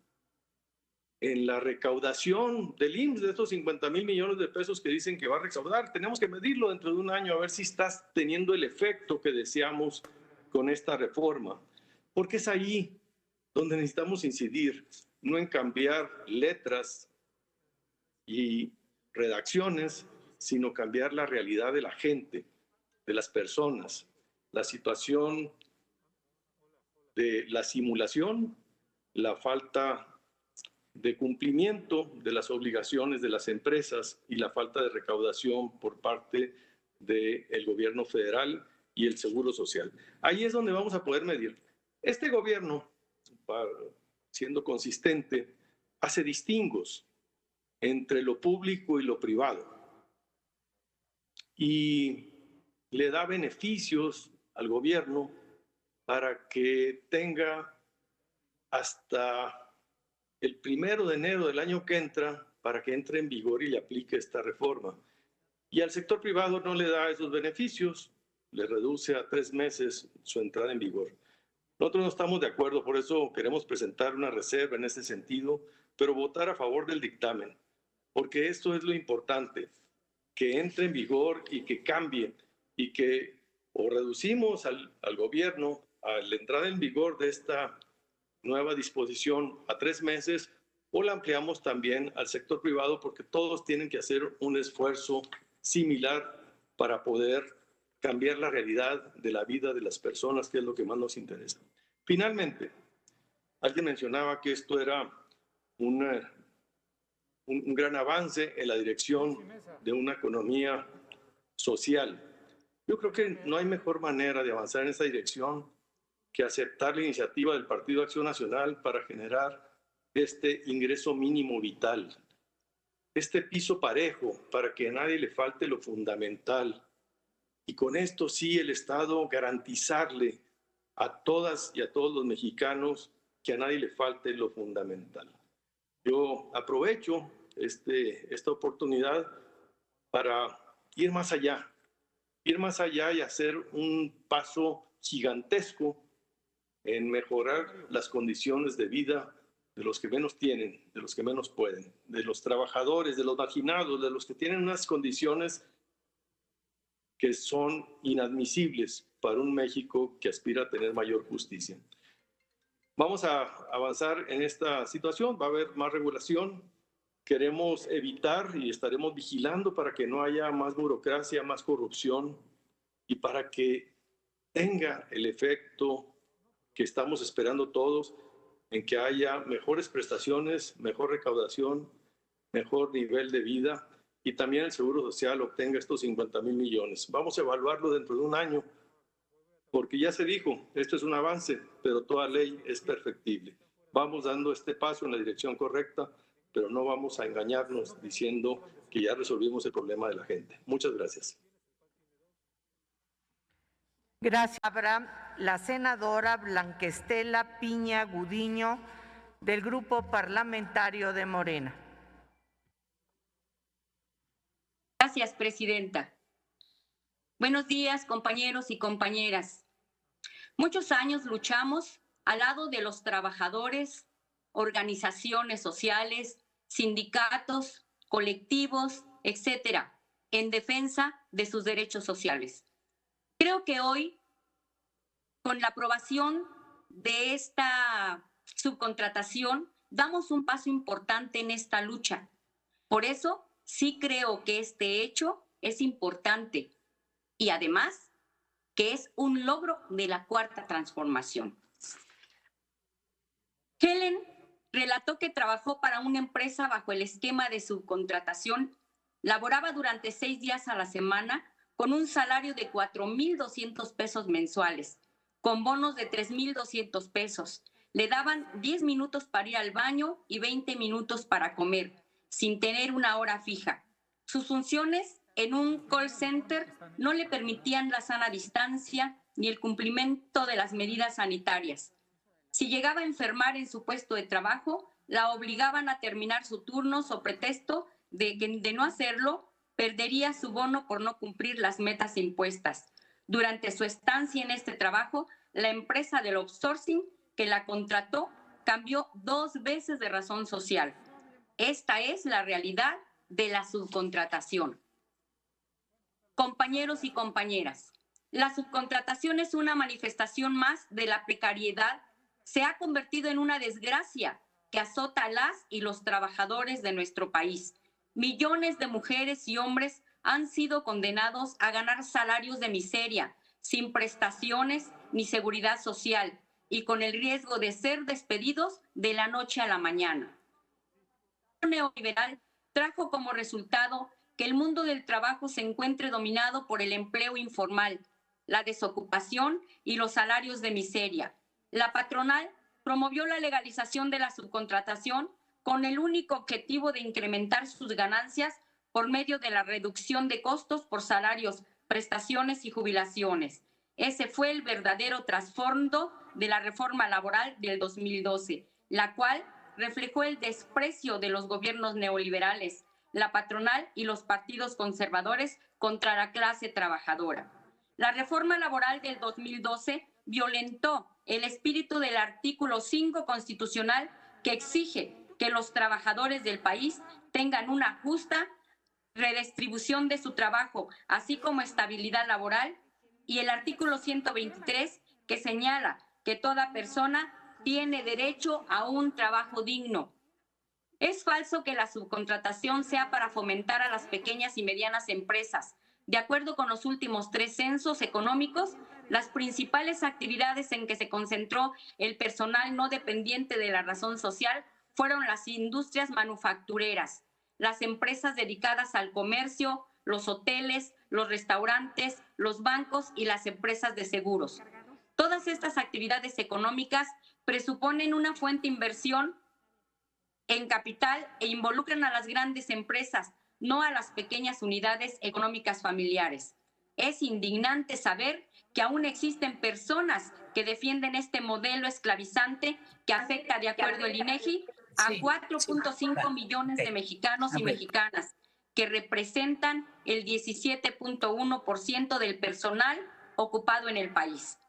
en la recaudación del IMSS de estos 50,000 millones de pesos que dicen que va a recaudar. Tenemos que medirlo dentro de un año a ver si estás teniendo el efecto que deseamos con esta reforma. Porque es ahí donde necesitamos incidir, no en cambiar letras y redacciones, sino cambiar la realidad de la gente, de las personas, la situación de la simulación, la falta de cumplimiento de las obligaciones de las empresas y la falta de recaudación por parte del gobierno federal y el Seguro Social. Ahí es donde vamos a poder medir. Este gobierno, siendo consistente, hace distingos entre lo público y lo privado y le da beneficios al gobierno para que tenga hasta el 1 de enero del año que entra para que entre en vigor y le aplique esta reforma. Y al sector privado no le da esos beneficios, le reduce a 3 meses su entrada en vigor. Nosotros no estamos de acuerdo, por eso queremos presentar una reserva en ese sentido, pero votar a favor del dictamen, porque esto es lo importante, que entre en vigor y que cambie, y que o reducimos al gobierno a la entrada en vigor de esta nueva disposición a 3 meses, o la ampliamos también al sector privado, porque todos tienen que hacer un esfuerzo similar para poder cambiar la realidad de la vida de las personas, que es lo que más nos interesa. Finalmente, alguien mencionaba que esto era un gran avance en la dirección de una economía social. Yo creo que no hay mejor manera de avanzar en esa dirección que aceptar la iniciativa del Partido Acción Nacional para generar este ingreso mínimo vital, este piso parejo para que a nadie le falte lo fundamental. Y con esto sí el Estado garantizarle a todas y a todos los mexicanos que a nadie le falte lo fundamental. Yo aprovecho esta oportunidad para ir más allá ir más allá y hacer un paso gigantesco en mejorar las condiciones de vida de los que menos tienen, de los que menos pueden, de los trabajadores, de los marginados, de los que tienen unas condiciones que son inadmisibles para un México que aspira a tener mayor justicia. Vamos a avanzar en esta situación, va a haber más regulación. Queremos evitar y estaremos vigilando para que no haya más burocracia, más corrupción y para que tenga el efecto que estamos esperando todos en que haya mejores prestaciones, mejor recaudación, mejor nivel de vida y también el Seguro Social obtenga estos 50,000 millones. Vamos a evaluarlo dentro de un año porque ya se dijo, esto es un avance, pero toda ley es perfectible. Vamos dando este paso en la dirección correcta, pero no vamos a engañarnos diciendo que ya resolvimos el problema de la gente. Muchas gracias. Gracias. La senadora Blanca Estela Piña Gudiño, del Grupo Parlamentario de Morena. Gracias, presidenta. Buenos días, compañeros y compañeras. Muchos años luchamos al lado de los trabajadores, organizaciones sociales, sindicatos, colectivos, etcétera, en defensa de sus derechos sociales. Creo que hoy, con la aprobación de esta subcontratación, damos un paso importante en esta lucha. Por eso, sí creo que este hecho es importante y además que es un logro de la Cuarta Transformación. Helen relató que trabajó para una empresa bajo el esquema de subcontratación, laboraba durante 6 días a la semana con un salario de 4,200 pesos mensuales, con bonos de 3,200 pesos. Le daban 10 minutos para ir al baño y 20 minutos para comer, sin tener una hora fija. Sus funciones en un call center no le permitían la sana distancia ni el cumplimiento de las medidas sanitarias. Si llegaba a enfermar en su puesto de trabajo, la obligaban a terminar su turno so pretexto de que de no hacerlo, perdería su bono por no cumplir las metas impuestas. Durante su estancia en este trabajo, la empresa del outsourcing que la contrató cambió 2 veces de razón social. Esta es la realidad de la subcontratación. Compañeros y compañeras, la subcontratación es una manifestación más de la precariedad. Se ha convertido en una desgracia que azota a las y los trabajadores de nuestro país. Millones de mujeres y hombres han sido condenados a ganar salarios de miseria, sin prestaciones ni seguridad social y con el riesgo de ser despedidos de la noche a la mañana. El neoliberal trajo como resultado que el mundo del trabajo se encuentre dominado por el empleo informal, la desocupación y los salarios de miseria. La patronal promovió la legalización de la subcontratación con el único objetivo de incrementar sus ganancias por medio de la reducción de costos por salarios, prestaciones y jubilaciones. Ese fue el verdadero trasfondo de la reforma laboral del 2012, la cual reflejó el desprecio de los gobiernos neoliberales, la patronal y los partidos conservadores contra la clase trabajadora. La reforma laboral del 2012 violentó el espíritu del artículo 5 constitucional que exige que los trabajadores del país tengan una justa redistribución de su trabajo, así como estabilidad laboral, y el artículo 123 que señala que toda persona tiene derecho a un trabajo digno. Es falso que la subcontratación sea para fomentar a las pequeñas y medianas empresas. De acuerdo con los últimos 3 censos económicos, las principales actividades en que se concentró el personal no dependiente de la razón social fueron las industrias manufactureras, las empresas dedicadas al comercio, los hoteles, los restaurantes, los bancos y las empresas de seguros. Todas estas actividades económicas presuponen una fuente de inversión en capital e involucran a las grandes empresas, no a las pequeñas unidades económicas familiares. Es indignante saber que aún existen personas que defienden este modelo esclavizante que afecta, de acuerdo al INEGI, a 4.5 millones de mexicanos y mexicanas, que representan el 17.1% del personal ocupado en el país.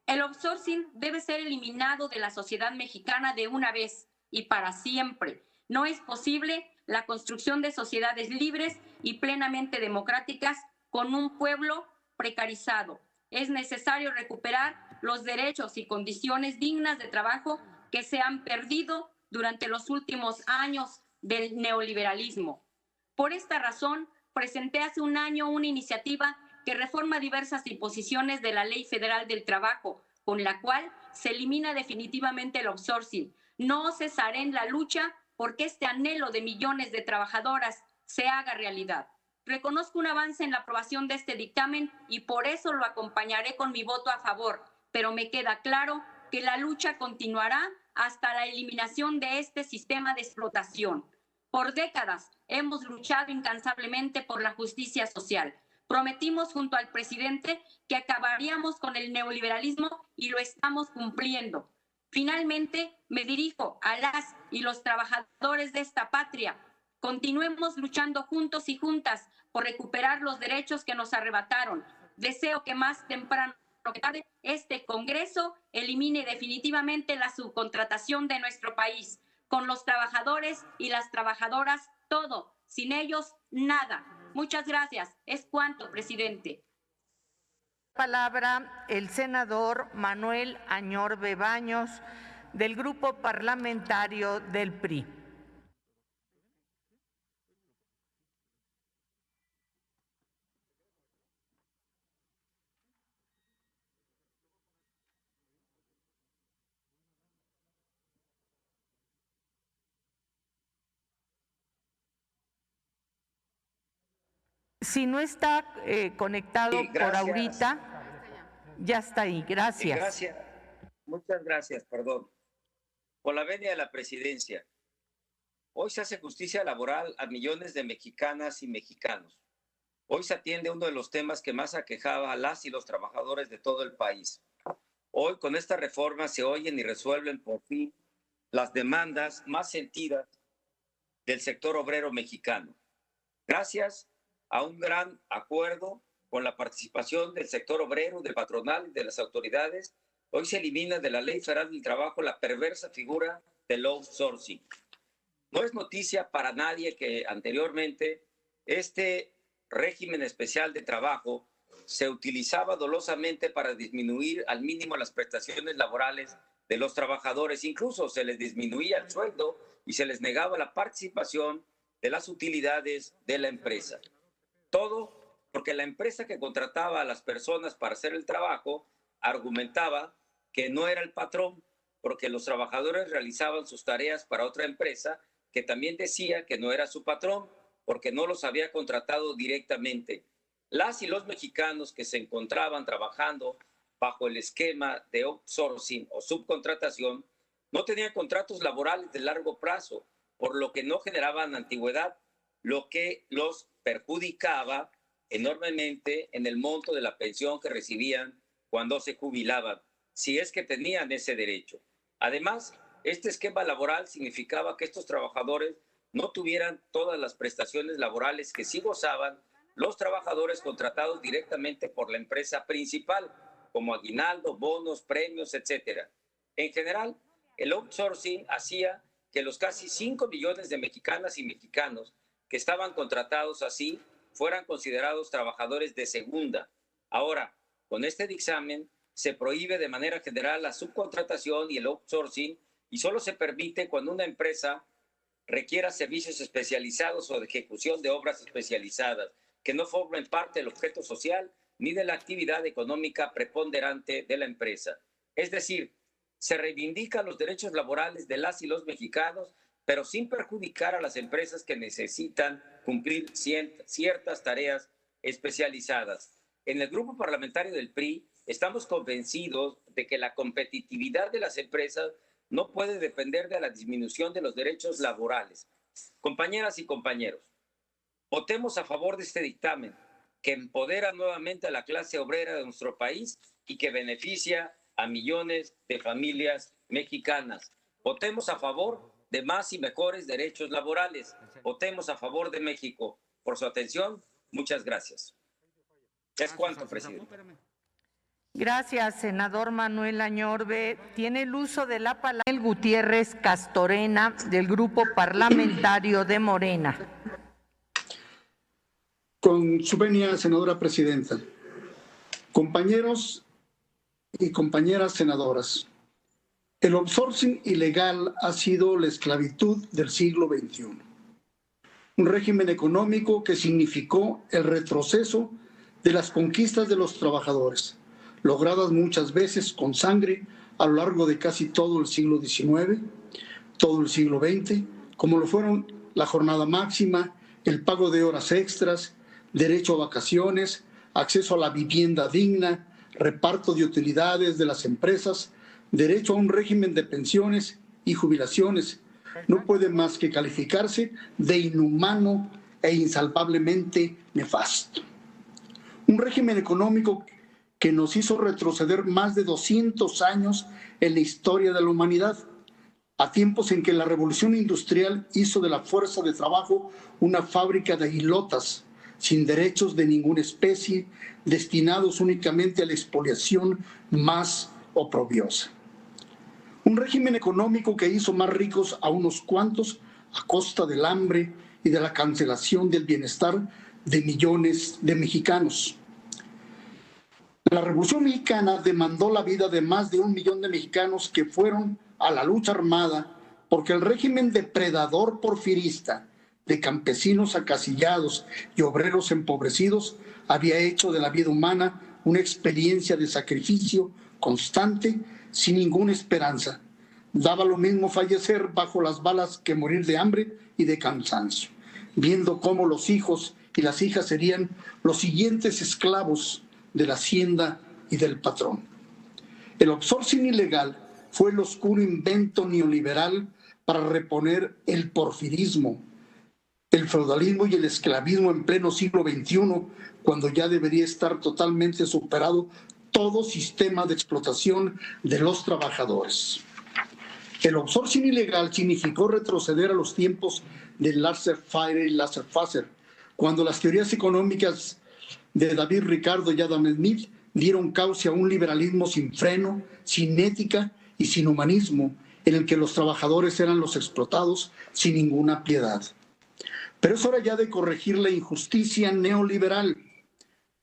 El outsourcing debe ser eliminado de la sociedad mexicana de una vez y para siempre. No es posible la construcción de sociedades libres y plenamente democráticas con un pueblo precarizado. Es necesario recuperar los derechos y condiciones dignas de trabajo que se han perdido durante los últimos años del neoliberalismo. Por esta razón, presenté hace un año una iniciativa que reforma diversas disposiciones de la Ley Federal del Trabajo, con la cual se elimina definitivamente el outsourcing. No cesaré en la lucha porque este anhelo de millones de trabajadoras se haga realidad. Reconozco un avance en la aprobación de este dictamen y por eso lo acompañaré con mi voto a favor, pero me queda claro que la lucha continuará hasta la eliminación de este sistema de explotación. Por décadas hemos luchado incansablemente por la justicia social. Prometimos junto al presidente que acabaríamos con el neoliberalismo y lo estamos cumpliendo. Finalmente, me dirijo a las y los trabajadores de esta patria. Continuemos luchando juntos y juntas por recuperar los derechos que nos arrebataron. Deseo que más temprano que tarde este Congreso elimine definitivamente la subcontratación de nuestro país. Con los trabajadores y las trabajadoras, todo. Sin ellos, nada. Muchas gracias. Es cuanto, presidente. Palabra el senador Manuel Añorbe Baños, del Grupo Parlamentario del PRI. Si no está conectado Sí, por ahorita, ya está ahí. Gracias. Sí, gracias. Muchas gracias, perdón. Por la venia de la presidencia. Hoy se hace justicia laboral a millones de mexicanas y mexicanos. Hoy se atiende uno de los temas que más aquejaba a las y los trabajadores de todo el país. Hoy, con esta reforma, se oyen y resuelven por fin las demandas más sentidas del sector obrero mexicano. Gracias a un gran acuerdo con la participación del sector obrero, del patronal y de las autoridades, hoy se elimina de la Ley Federal del Trabajo la perversa figura del outsourcing. No es noticia para nadie que anteriormente este régimen especial de trabajo se utilizaba dolosamente para disminuir al mínimo las prestaciones laborales de los trabajadores. Incluso se les disminuía el sueldo y se les negaba la participación de las utilidades de la empresa. Todo porque la empresa que contrataba a las personas para hacer el trabajo argumentaba que no era el patrón, porque los trabajadores realizaban sus tareas para otra empresa que también decía que no era su patrón, porque no los había contratado directamente. Las y los mexicanos que se encontraban trabajando bajo el esquema de outsourcing o subcontratación no tenían contratos laborales de largo plazo, por lo que no generaban antigüedad, lo que los perjudicaba enormemente en el monto de la pensión que recibían cuando se jubilaban, si es que tenían ese derecho. Además, este esquema laboral significaba que estos trabajadores no tuvieran todas las prestaciones laborales que sí gozaban los trabajadores contratados directamente por la empresa principal, como aguinaldo, bonos, premios, etc. En general, el outsourcing hacía que los casi 5 millones de mexicanas y mexicanos que estaban contratados así fueran considerados trabajadores de segunda. Ahora, con este dictamen, se prohíbe de manera general la subcontratación y el outsourcing y solo se permite cuando una empresa requiera servicios especializados o de ejecución de obras especializadas que no formen parte del objeto social ni de la actividad económica preponderante de la empresa. Es decir, se reivindican los derechos laborales de las y los mexicanos, pero sin perjudicar a las empresas que necesitan cumplir ciertas tareas especializadas. En el grupo parlamentario del PRI estamos convencidos de que la competitividad de las empresas no puede depender de la disminución de los derechos laborales. Compañeras y compañeros, votemos a favor de este dictamen que empodera nuevamente a la clase obrera de nuestro país y que beneficia a millones de familias mexicanas. Votemos a favor de más y mejores derechos laborales. Votemos a favor de México. por su atención. Muchas gracias. Es cuanto, presidente. Gracias, senador Manuel Añorbe. Tiene el uso de la palabra el Gutiérrez Castorena, del Grupo Parlamentario de Morena. Con su venia, senadora presidenta. Compañeros y compañeras senadoras, el outsourcing ilegal ha sido la esclavitud del siglo XXI. Un régimen económico que significó el retroceso de las conquistas de los trabajadores, logradas muchas veces con sangre a lo largo de casi todo el siglo XIX, todo el siglo XX, como lo fueron la jornada máxima, el pago de horas extras, derecho a vacaciones, acceso a la vivienda digna, reparto de utilidades de las empresas, derecho a un régimen de pensiones y jubilaciones. No puede más que calificarse de inhumano e insalvablemente nefasto. Un régimen económico que nos hizo retroceder más de 200 años en la historia de la humanidad, a tiempos en que la revolución industrial hizo de la fuerza de trabajo una fábrica de hilotas, sin derechos de ninguna especie, destinados únicamente a la expoliación más oprobiosa. Un régimen económico que hizo más ricos a unos cuantos a costa del hambre y de la cancelación del bienestar de millones de mexicanos. La Revolución Mexicana demandó la vida de más de 1 millón de mexicanos que fueron a la lucha armada porque el régimen depredador porfirista de campesinos acasillados y obreros empobrecidos había hecho de la vida humana una experiencia de sacrificio constante sin ninguna esperanza. Daba lo mismo fallecer bajo las balas que morir de hambre y de cansancio, viendo cómo los hijos y las hijas serían los siguientes esclavos de la hacienda y del patrón. El outsourcing ilegal fue el oscuro invento neoliberal para reponer el porfirismo, el feudalismo y el esclavismo en pleno siglo XXI, cuando ya debería estar totalmente superado todo sistema de explotación de los trabajadores. El outsourcing ilegal significó retroceder a los tiempos del laissez-faire y laissez-faire, cuando las teorías económicas de David Ricardo y Adam Smith dieron cauce a un liberalismo sin freno, sin ética y sin humanismo, en el que los trabajadores eran los explotados sin ninguna piedad. Pero es hora ya de corregir la injusticia neoliberal.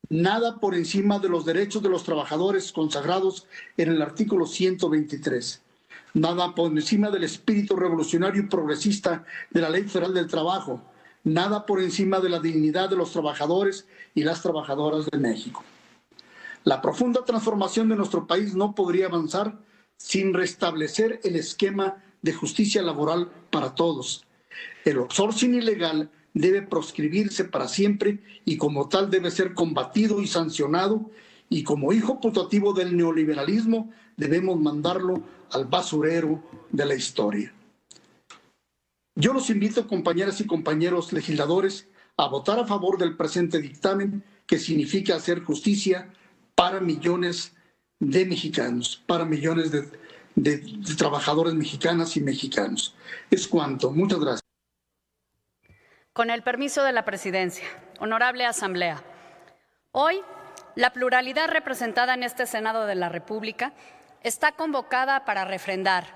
Nada por encima de los derechos de los trabajadores consagrados en el artículo 123. Nada por encima del espíritu revolucionario y progresista de la Ley Federal del Trabajo. Nada por encima de la dignidad de los trabajadores y las trabajadoras de México. La profunda transformación de nuestro país no podría avanzar sin restablecer el esquema de justicia laboral para todos. El outsourcing ilegal debe proscribirse para siempre y como tal debe ser combatido y sancionado, y como hijo putativo del neoliberalismo debemos mandarlo al basurero de la historia. Yo los invito, compañeras y compañeros legisladores, a votar a favor del presente dictamen, que significa hacer justicia para millones de mexicanos, para millones de trabajadores mexicanas y mexicanos. Es cuanto. Muchas gracias. Con el permiso de la presidencia, honorable asamblea, hoy la pluralidad representada en este Senado de la República está convocada para refrendar,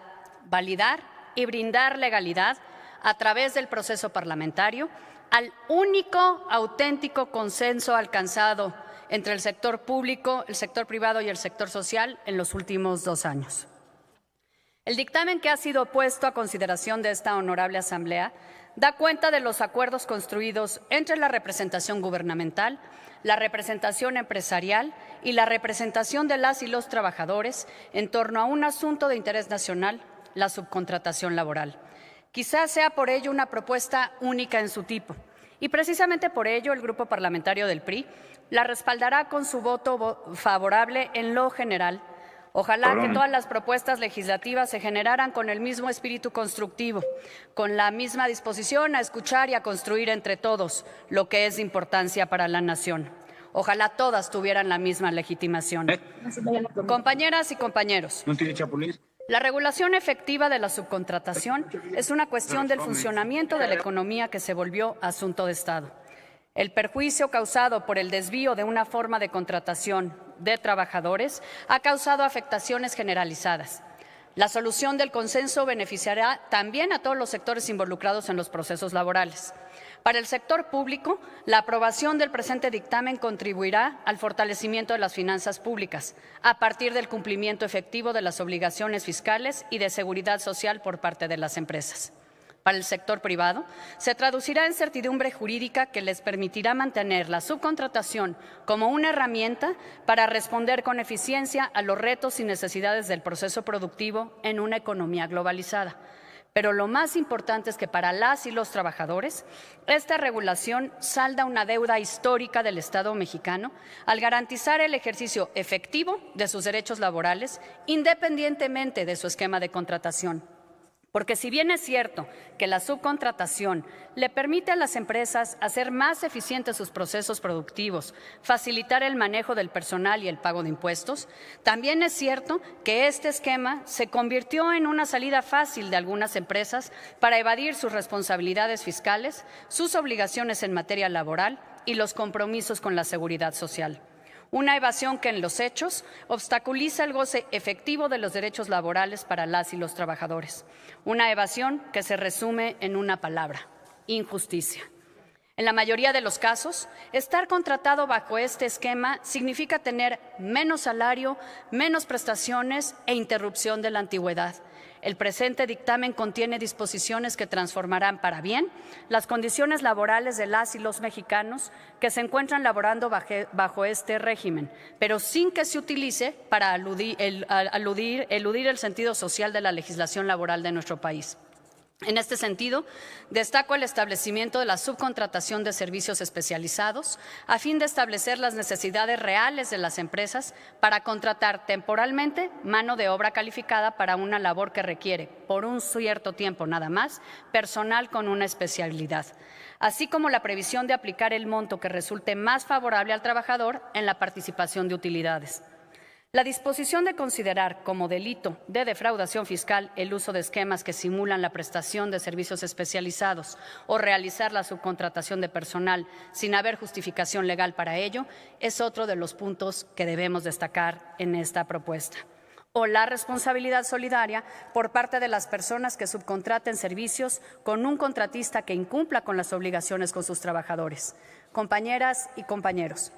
validar y brindar legalidad a través del proceso parlamentario al único auténtico consenso alcanzado entre el sector público, el sector privado y el sector social en los últimos 2 años. El dictamen que ha sido puesto a consideración de esta honorable asamblea da cuenta de los acuerdos construidos entre la representación gubernamental, la representación empresarial y la representación de las y los trabajadores en torno a un asunto de interés nacional, la subcontratación laboral. Quizás sea por ello una propuesta única en su tipo, y precisamente por ello el Grupo Parlamentario del PRI la respaldará con su voto favorable en lo general. Ojalá que todas las propuestas legislativas se generaran con el mismo espíritu constructivo, con la misma disposición a escuchar y a construir entre todos lo que es de importancia para la nación. Ojalá todas tuvieran la misma legitimación. Compañeras y compañeros, la regulación efectiva de la subcontratación es una cuestión del funcionamiento de la economía que se volvió asunto de Estado. El perjuicio causado por el desvío de una forma de contratación de trabajadores ha causado afectaciones generalizadas. La solución del consenso beneficiará también a todos los sectores involucrados en los procesos laborales. Para el sector público, la aprobación del presente dictamen contribuirá al fortalecimiento de las finanzas públicas a partir del cumplimiento efectivo de las obligaciones fiscales y de seguridad social por parte de las empresas. Para el sector privado, se traducirá en certidumbre jurídica que les permitirá mantener la subcontratación como una herramienta para responder con eficiencia a los retos y necesidades del proceso productivo en una economía globalizada. Pero lo más importante es que para las y los trabajadores, esta regulación salda una deuda histórica del Estado mexicano al garantizar el ejercicio efectivo de sus derechos laborales, independientemente de su esquema de contratación. Porque si bien es cierto que la subcontratación le permite a las empresas hacer más eficientes sus procesos productivos, facilitar el manejo del personal y el pago de impuestos, también es cierto que este esquema se convirtió en una salida fácil de algunas empresas para evadir sus responsabilidades fiscales, sus obligaciones en materia laboral y los compromisos con la seguridad social. Una evasión que en los hechos obstaculiza el goce efectivo de los derechos laborales para las y los trabajadores. Una evasión que se resume en una palabra: injusticia. En la mayoría de los casos, estar contratado bajo este esquema significa tener menos salario, menos prestaciones e interrupción de la antigüedad. El presente dictamen contiene disposiciones que transformarán para bien las condiciones laborales de las y los mexicanos que se encuentran laborando bajo este régimen, pero sin que se utilice para eludir el sentido social de la legislación laboral de nuestro país. En este sentido, destaco el establecimiento de la subcontratación de servicios especializados a fin de establecer las necesidades reales de las empresas para contratar temporalmente mano de obra calificada para una labor que requiere, por un cierto tiempo nada más, personal con una especialidad, así como la previsión de aplicar el monto que resulte más favorable al trabajador en la participación de utilidades. La disposición de considerar como delito de defraudación fiscal el uso de esquemas que simulan la prestación de servicios especializados o realizar la subcontratación de personal sin haber justificación legal para ello es otro de los puntos que debemos destacar en esta propuesta. O la responsabilidad solidaria por parte de las personas que subcontraten servicios con un contratista que incumpla con las obligaciones con sus trabajadores. Compañeras y compañeros,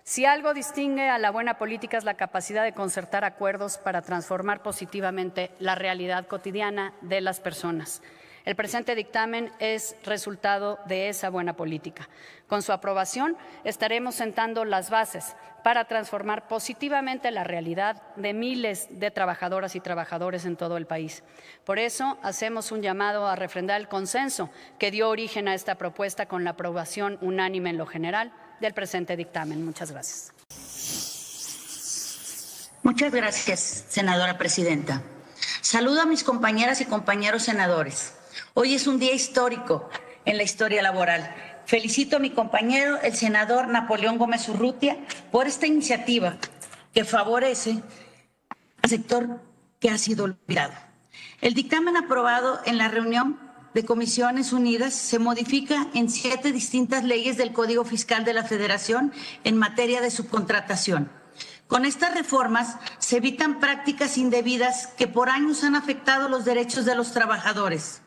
si algo distingue a la buena política es la capacidad de concertar acuerdos para transformar positivamente la realidad cotidiana de las personas. El presente dictamen es resultado de esa buena política. Con su aprobación estaremos sentando las bases para transformar positivamente la realidad de miles de trabajadoras y trabajadores en todo el país. Por eso hacemos un llamado a refrendar el consenso que dio origen a esta propuesta con la aprobación unánime en lo general del presente dictamen. Muchas gracias. Muchas gracias, senadora presidenta. Saludo a mis compañeras y compañeros senadores. Hoy es un día histórico en la historia laboral. Felicito a mi compañero, el senador Napoleón Gómez Urrutia, por esta iniciativa que favorece al sector que ha sido olvidado. El dictamen aprobado en la reunión de Comisiones Unidas se modifica en 7 distintas leyes del Código Fiscal de la Federación en materia de subcontratación. Con estas reformas se evitan prácticas indebidas que por años han afectado los derechos de los trabajadores.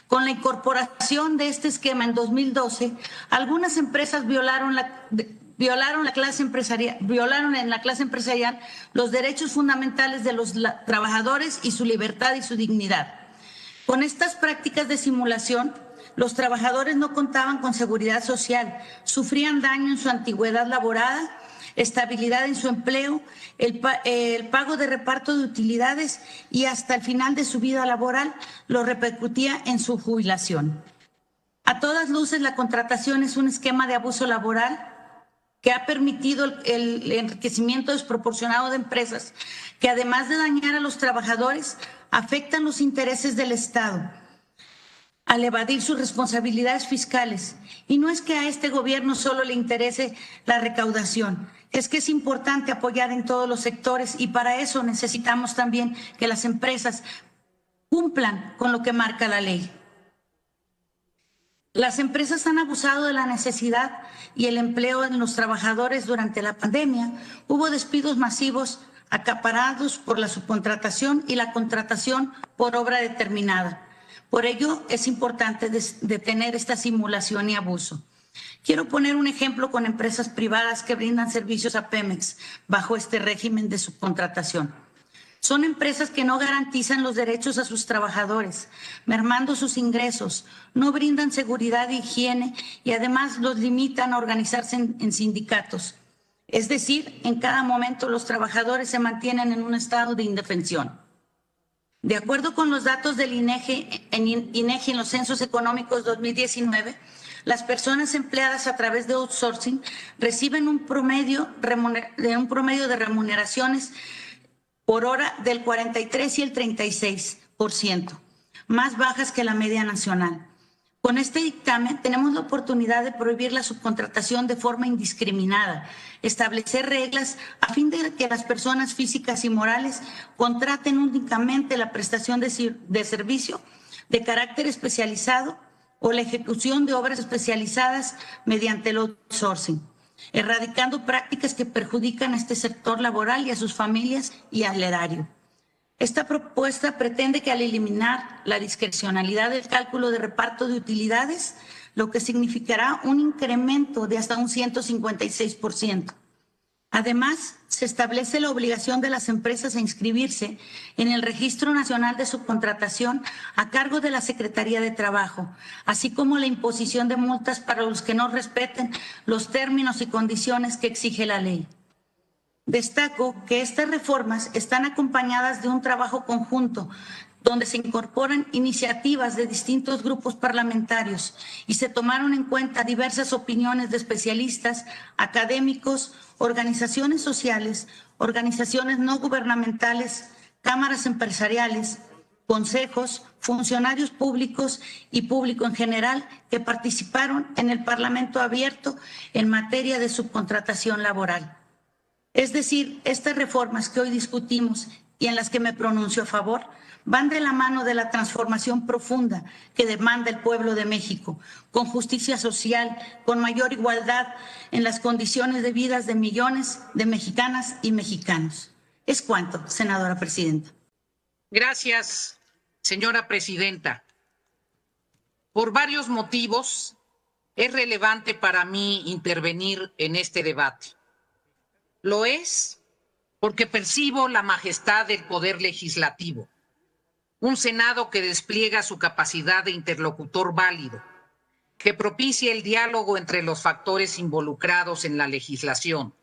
Con la incorporación de este esquema en 2012, algunas empresas violaron en la clase empresarial los derechos fundamentales de los trabajadores y su libertad y su dignidad. Con estas prácticas de simulación, los trabajadores no contaban con seguridad social, sufrían daño en su antigüedad laborada, estabilidad en su empleo, el pago de reparto de utilidades y hasta el final de su vida laboral lo repercutía en su jubilación. A todas luces, la contratación es un esquema de abuso laboral que ha permitido el enriquecimiento desproporcionado de empresas que, además de dañar a los trabajadores, afectan los intereses del Estado al evadir sus responsabilidades fiscales. Y no es que a este gobierno solo le interese la recaudación, es que es importante apoyar en todos los sectores y para eso necesitamos también que las empresas cumplan con lo que marca la ley. Las empresas han abusado de la necesidad y el empleo de los trabajadores durante la pandemia. Hubo despidos masivos acaparados por la subcontratación y la contratación por obra determinada. Por ello, es importante detener esta simulación y abuso. Quiero poner un ejemplo con empresas privadas que brindan servicios a Pemex bajo este régimen de subcontratación. Son empresas que no garantizan los derechos a sus trabajadores, mermando sus ingresos, no brindan seguridad e higiene y además los limitan a organizarse en sindicatos. Es decir, en cada momento los trabajadores se mantienen en un estado de indefensión. De acuerdo con los datos del INEGI en los censos económicos 2019, las personas empleadas a través de outsourcing reciben un promedio de remuneraciones por hora del 43 y el 36%, más bajas que la media nacional. Con este dictamen tenemos la oportunidad de prohibir la subcontratación de forma indiscriminada, establecer reglas a fin de que las personas físicas y morales contraten únicamente la prestación de servicio de carácter especializado o la ejecución de obras especializadas mediante el outsourcing, erradicando prácticas que perjudican a este sector laboral y a sus familias y al erario. Esta propuesta pretende que al eliminar la discrecionalidad del cálculo de reparto de utilidades, lo que significará un incremento de hasta un 156%. Además, se establece la obligación de las empresas a inscribirse en el Registro Nacional de Subcontratación a cargo de la Secretaría de Trabajo, así como la imposición de multas para los que no respeten los términos y condiciones que exige la ley. Destaco que estas reformas están acompañadas de un trabajo conjunto donde se incorporan iniciativas de distintos grupos parlamentarios y se tomaron en cuenta diversas opiniones de especialistas, académicos, organizaciones sociales, organizaciones no gubernamentales, cámaras empresariales, consejos, funcionarios públicos y público en general que participaron en el Parlamento abierto en materia de subcontratación laboral. Es decir, estas reformas que hoy discutimos y en las que me pronuncio a favor van de la mano de la transformación profunda que demanda el pueblo de México, con justicia social, con mayor igualdad en las condiciones de vida de millones de mexicanas y mexicanos. Es cuanto, senadora presidenta. Gracias, señora presidenta. Por varios motivos es relevante para mí intervenir en este debate. Lo es porque percibo la majestad del poder legislativo, un Senado que despliega su capacidad de interlocutor válido, que propicia el diálogo entre los factores involucrados en la legislación,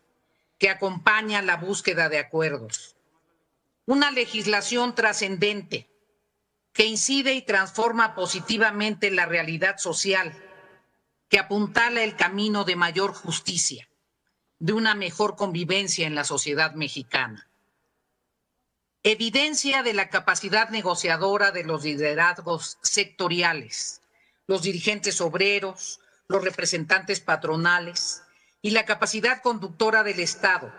que acompaña la búsqueda de acuerdos. Una legislación trascendente que incide y transforma positivamente la realidad social, que apuntala el camino de mayor justicia, de una mejor convivencia en la sociedad mexicana. Evidencia de la capacidad negociadora de los liderazgos sectoriales, los dirigentes obreros, los representantes patronales y la capacidad conductora del Estado,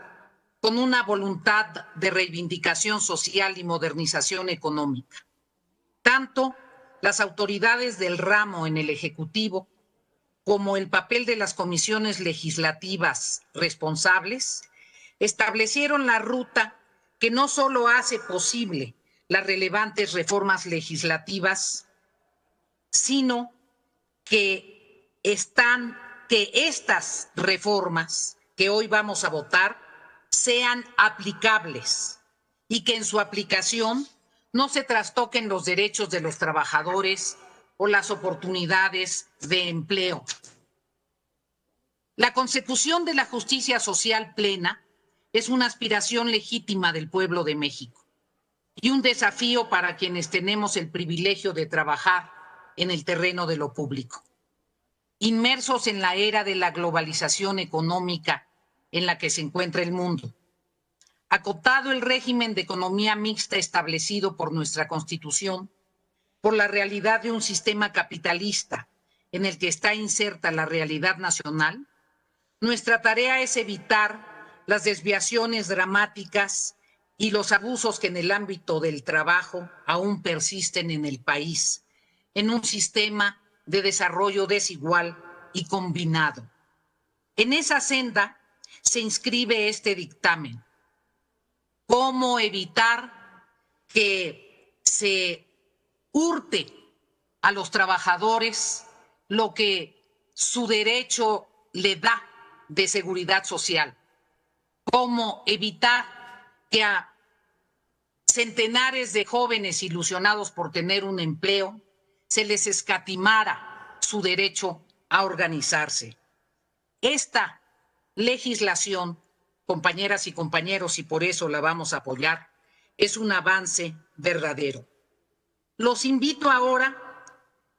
con una voluntad de reivindicación social y modernización económica. Tanto las autoridades del ramo en el Ejecutivo como el papel de las comisiones legislativas responsables, establecieron la ruta que no solo hace posible las relevantes reformas legislativas, sino que estas reformas que hoy vamos a votar sean aplicables y que en su aplicación no se trastoquen los derechos de los trabajadores o las oportunidades de empleo. La consecución de la justicia social plena es una aspiración legítima del pueblo de México y un desafío para quienes tenemos el privilegio de trabajar en el terreno de lo público. Inmersos en la era de la globalización económica en la que se encuentra el mundo, acotado el régimen de economía mixta establecido por nuestra Constitución, por la realidad de un sistema capitalista en el que está inserta la realidad nacional, nuestra tarea es evitar las desviaciones dramáticas y los abusos que en el ámbito del trabajo aún persisten en el país, en un sistema de desarrollo desigual y combinado. En esa senda se inscribe este dictamen. ¿Cómo evitar que se hurte a los trabajadores lo que su derecho le da de seguridad social? ¿Cómo evitar que a centenares de jóvenes ilusionados por tener un empleo se les escatimara su derecho a organizarse? Esta legislación, compañeras y compañeros, y por eso la vamos a apoyar, es un avance verdadero. Los invito ahora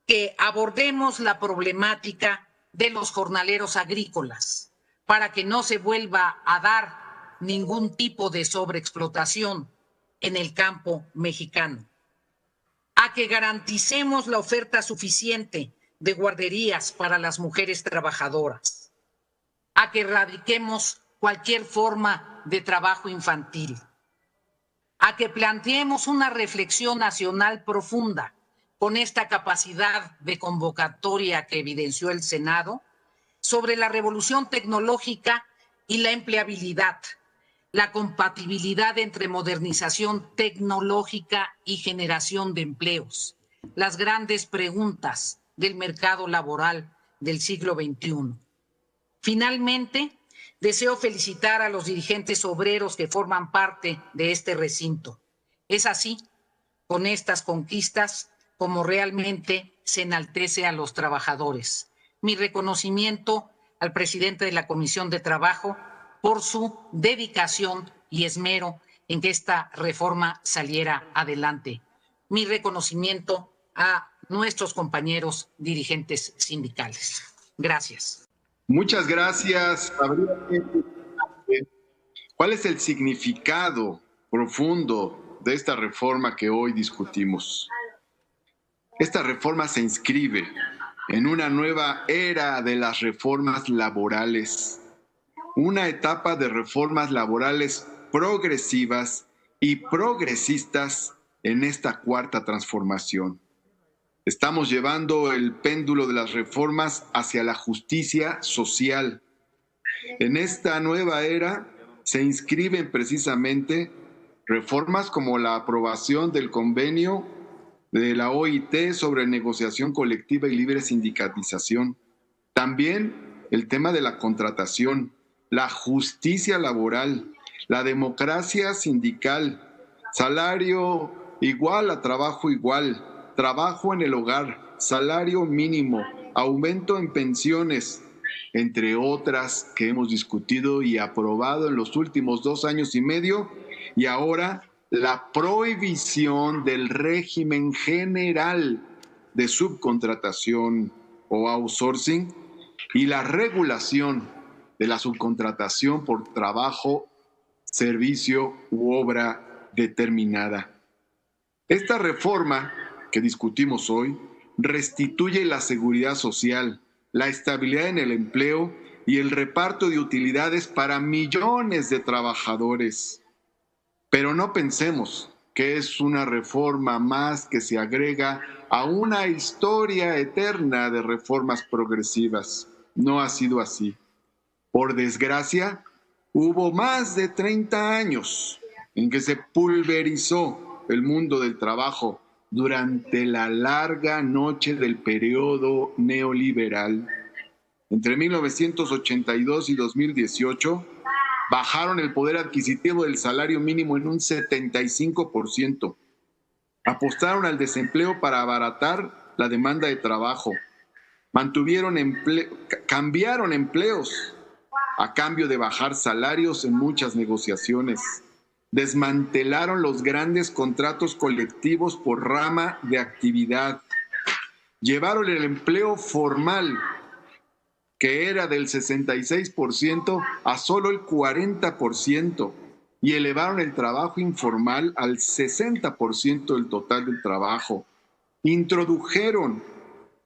que abordemos la problemática de los jornaleros agrícolas para que no se vuelva a dar ningún tipo de sobreexplotación en el campo mexicano, a que garanticemos la oferta suficiente de guarderías para las mujeres trabajadoras, a que erradiquemos cualquier forma de trabajo infantil, a que planteemos una reflexión nacional profunda con esta capacidad de convocatoria que evidenció el Senado sobre la revolución tecnológica y la empleabilidad, la compatibilidad entre modernización tecnológica y generación de empleos, las grandes preguntas del mercado laboral del siglo XXI. Finalmente, deseo felicitar a los dirigentes obreros que forman parte de este recinto. Es así, con estas conquistas, como realmente se enaltece a los trabajadores. Mi reconocimiento al presidente de la Comisión de Trabajo por su dedicación y esmero en que esta reforma saliera adelante. Mi reconocimiento a nuestros compañeros dirigentes sindicales. Gracias. Muchas gracias, Gabriel. ¿Cuál es el significado profundo de esta reforma que hoy discutimos? Esta reforma se inscribe en una nueva era de las reformas laborales, una etapa de reformas laborales progresivas y progresistas en esta cuarta transformación. Estamos llevando el péndulo de las reformas hacia la justicia social. En esta nueva era se inscriben precisamente reformas como la aprobación del convenio de la OIT sobre negociación colectiva y libre sindicalización. También el tema de la contratación, la justicia laboral, la democracia sindical, salario igual a trabajo igual, trabajo en el hogar, salario mínimo, aumento en pensiones, entre otras que hemos discutido y aprobado en los últimos 2 años y medio, y ahora la prohibición del régimen general de subcontratación o outsourcing y la regulación de la subcontratación por trabajo, servicio u obra determinada. Esta reforma que discutimos hoy restituye la seguridad social, la estabilidad en el empleo y el reparto de utilidades para millones de trabajadores. Pero no pensemos que es una reforma más que se agrega a una historia eterna de reformas progresivas. No ha sido así. Por desgracia, hubo más de 30 años en que se pulverizó el mundo del trabajo durante la larga noche del periodo neoliberal. Entre 1982 y 2018, bajaron el poder adquisitivo del salario mínimo en un 75%. Apostaron al desempleo para abaratar la demanda de trabajo. Cambiaron empleos a cambio de bajar salarios en muchas negociaciones. Desmantelaron los grandes contratos colectivos por rama de actividad. Llevaron el empleo formal, que era del 66%, a solo el 40%, y elevaron el trabajo informal al 60% del total del trabajo. Introdujeron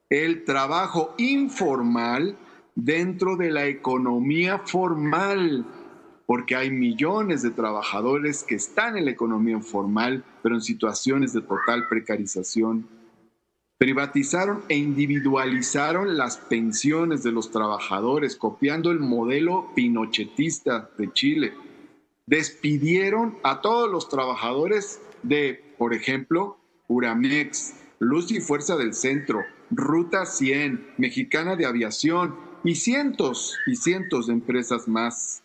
el trabajo informal dentro de la economía formal, porque hay millones de trabajadores que están en la economía informal, pero en situaciones de total precarización. Privatizaron e individualizaron las pensiones de los trabajadores, copiando el modelo pinochetista de Chile. Despidieron a todos los trabajadores de, por ejemplo, Uramex, Luz y Fuerza del Centro, Ruta 100, Mexicana de Aviación y cientos de empresas más.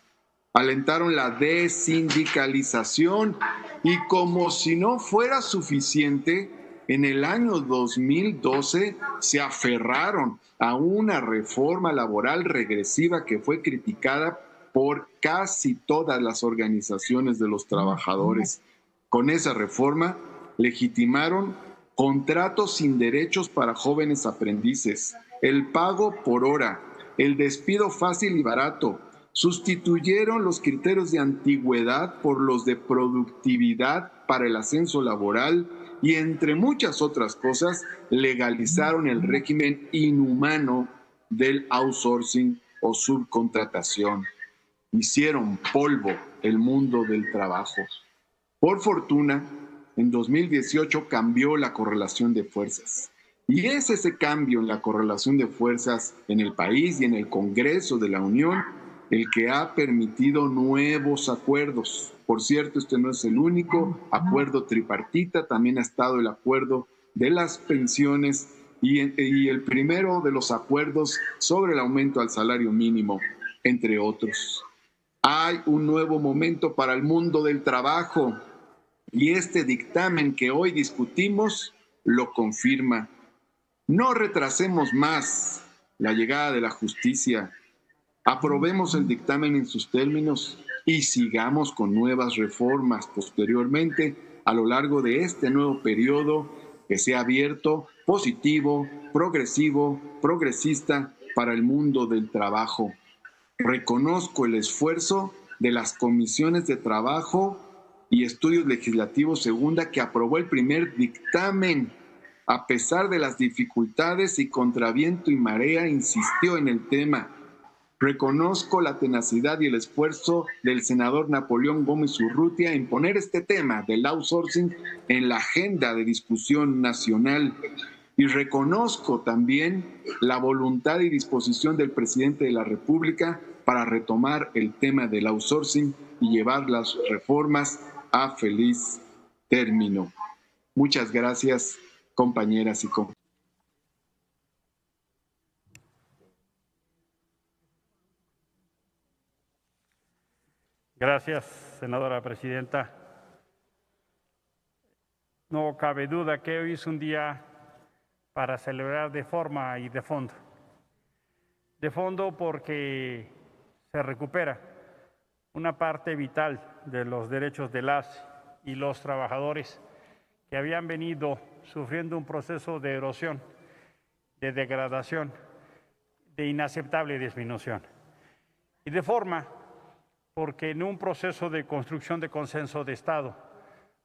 Alentaron la desindicalización y, como si no fuera suficiente, en el año 2012 se aferraron a una reforma laboral regresiva que fue criticada por casi todas las organizaciones de los trabajadores. Con esa reforma legitimaron contratos sin derechos para jóvenes aprendices, el pago por hora, el despido fácil y barato. Sustituyeron los criterios de antigüedad por los de productividad para el ascenso laboral y, entre muchas otras cosas, legalizaron el régimen inhumano del outsourcing o subcontratación. Hicieron polvo el mundo del trabajo. Por fortuna, en 2018 cambió la correlación de fuerzas. Y es ese cambio en la correlación de fuerzas en el país y en el Congreso de la Unión el que ha permitido nuevos acuerdos. Por cierto, este no es el único acuerdo tripartita, también ha estado el acuerdo de las pensiones y el primero de los acuerdos sobre el aumento al salario mínimo, entre otros. Hay un nuevo momento para el mundo del trabajo y este dictamen que hoy discutimos lo confirma. No retrasemos más la llegada de la justicia. Aprobemos el dictamen en sus términos y sigamos con nuevas reformas posteriormente a lo largo de este nuevo periodo que sea abierto, positivo, progresivo, progresista para el mundo del trabajo. Reconozco el esfuerzo de las comisiones de trabajo y estudios legislativos segunda que aprobó el primer dictamen. A pesar de las dificultades y contra viento y marea, insistió en el tema. Reconozco la tenacidad y el esfuerzo del senador Napoleón Gómez Urrutia en poner este tema del outsourcing en la agenda de discusión nacional. Y reconozco también la voluntad y disposición del presidente de la República para retomar el tema del outsourcing y llevar las reformas a feliz término. Muchas gracias, compañeras y compañeros. Gracias, senadora presidenta. No cabe duda que hoy es un día para celebrar de forma y de fondo. De fondo porque se recupera una parte vital de los derechos de las y los trabajadores que habían venido sufriendo un proceso de erosión, de degradación, de inaceptable disminución. Y de forma porque en un proceso de construcción de consenso de Estado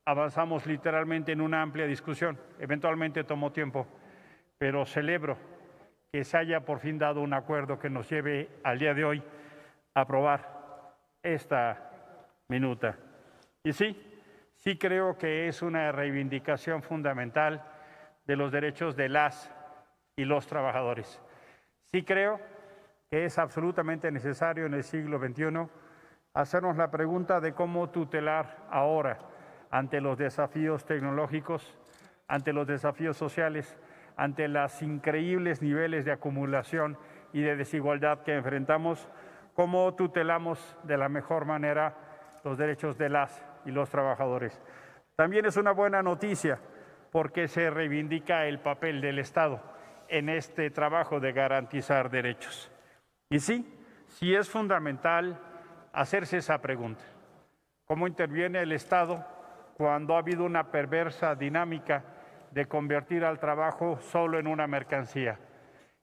avanzamos literalmente en una amplia discusión. Eventualmente tomó tiempo, pero celebro que se haya por fin dado un acuerdo que nos lleve al día de hoy a aprobar esta minuta. Y sí creo que es una reivindicación fundamental de los derechos de las y los trabajadores. Sí creo que es absolutamente necesario en el siglo XXI hacernos la pregunta de cómo tutelar ahora ante los desafíos tecnológicos, ante los desafíos sociales, ante los increíbles niveles de acumulación y de desigualdad que enfrentamos, cómo tutelamos de la mejor manera los derechos de las y los trabajadores. También es una buena noticia porque se reivindica el papel del Estado en este trabajo de garantizar derechos. Y sí es fundamental hacerse esa pregunta. ¿Cómo interviene el Estado cuando ha habido una perversa dinámica de convertir al trabajo solo en una mercancía?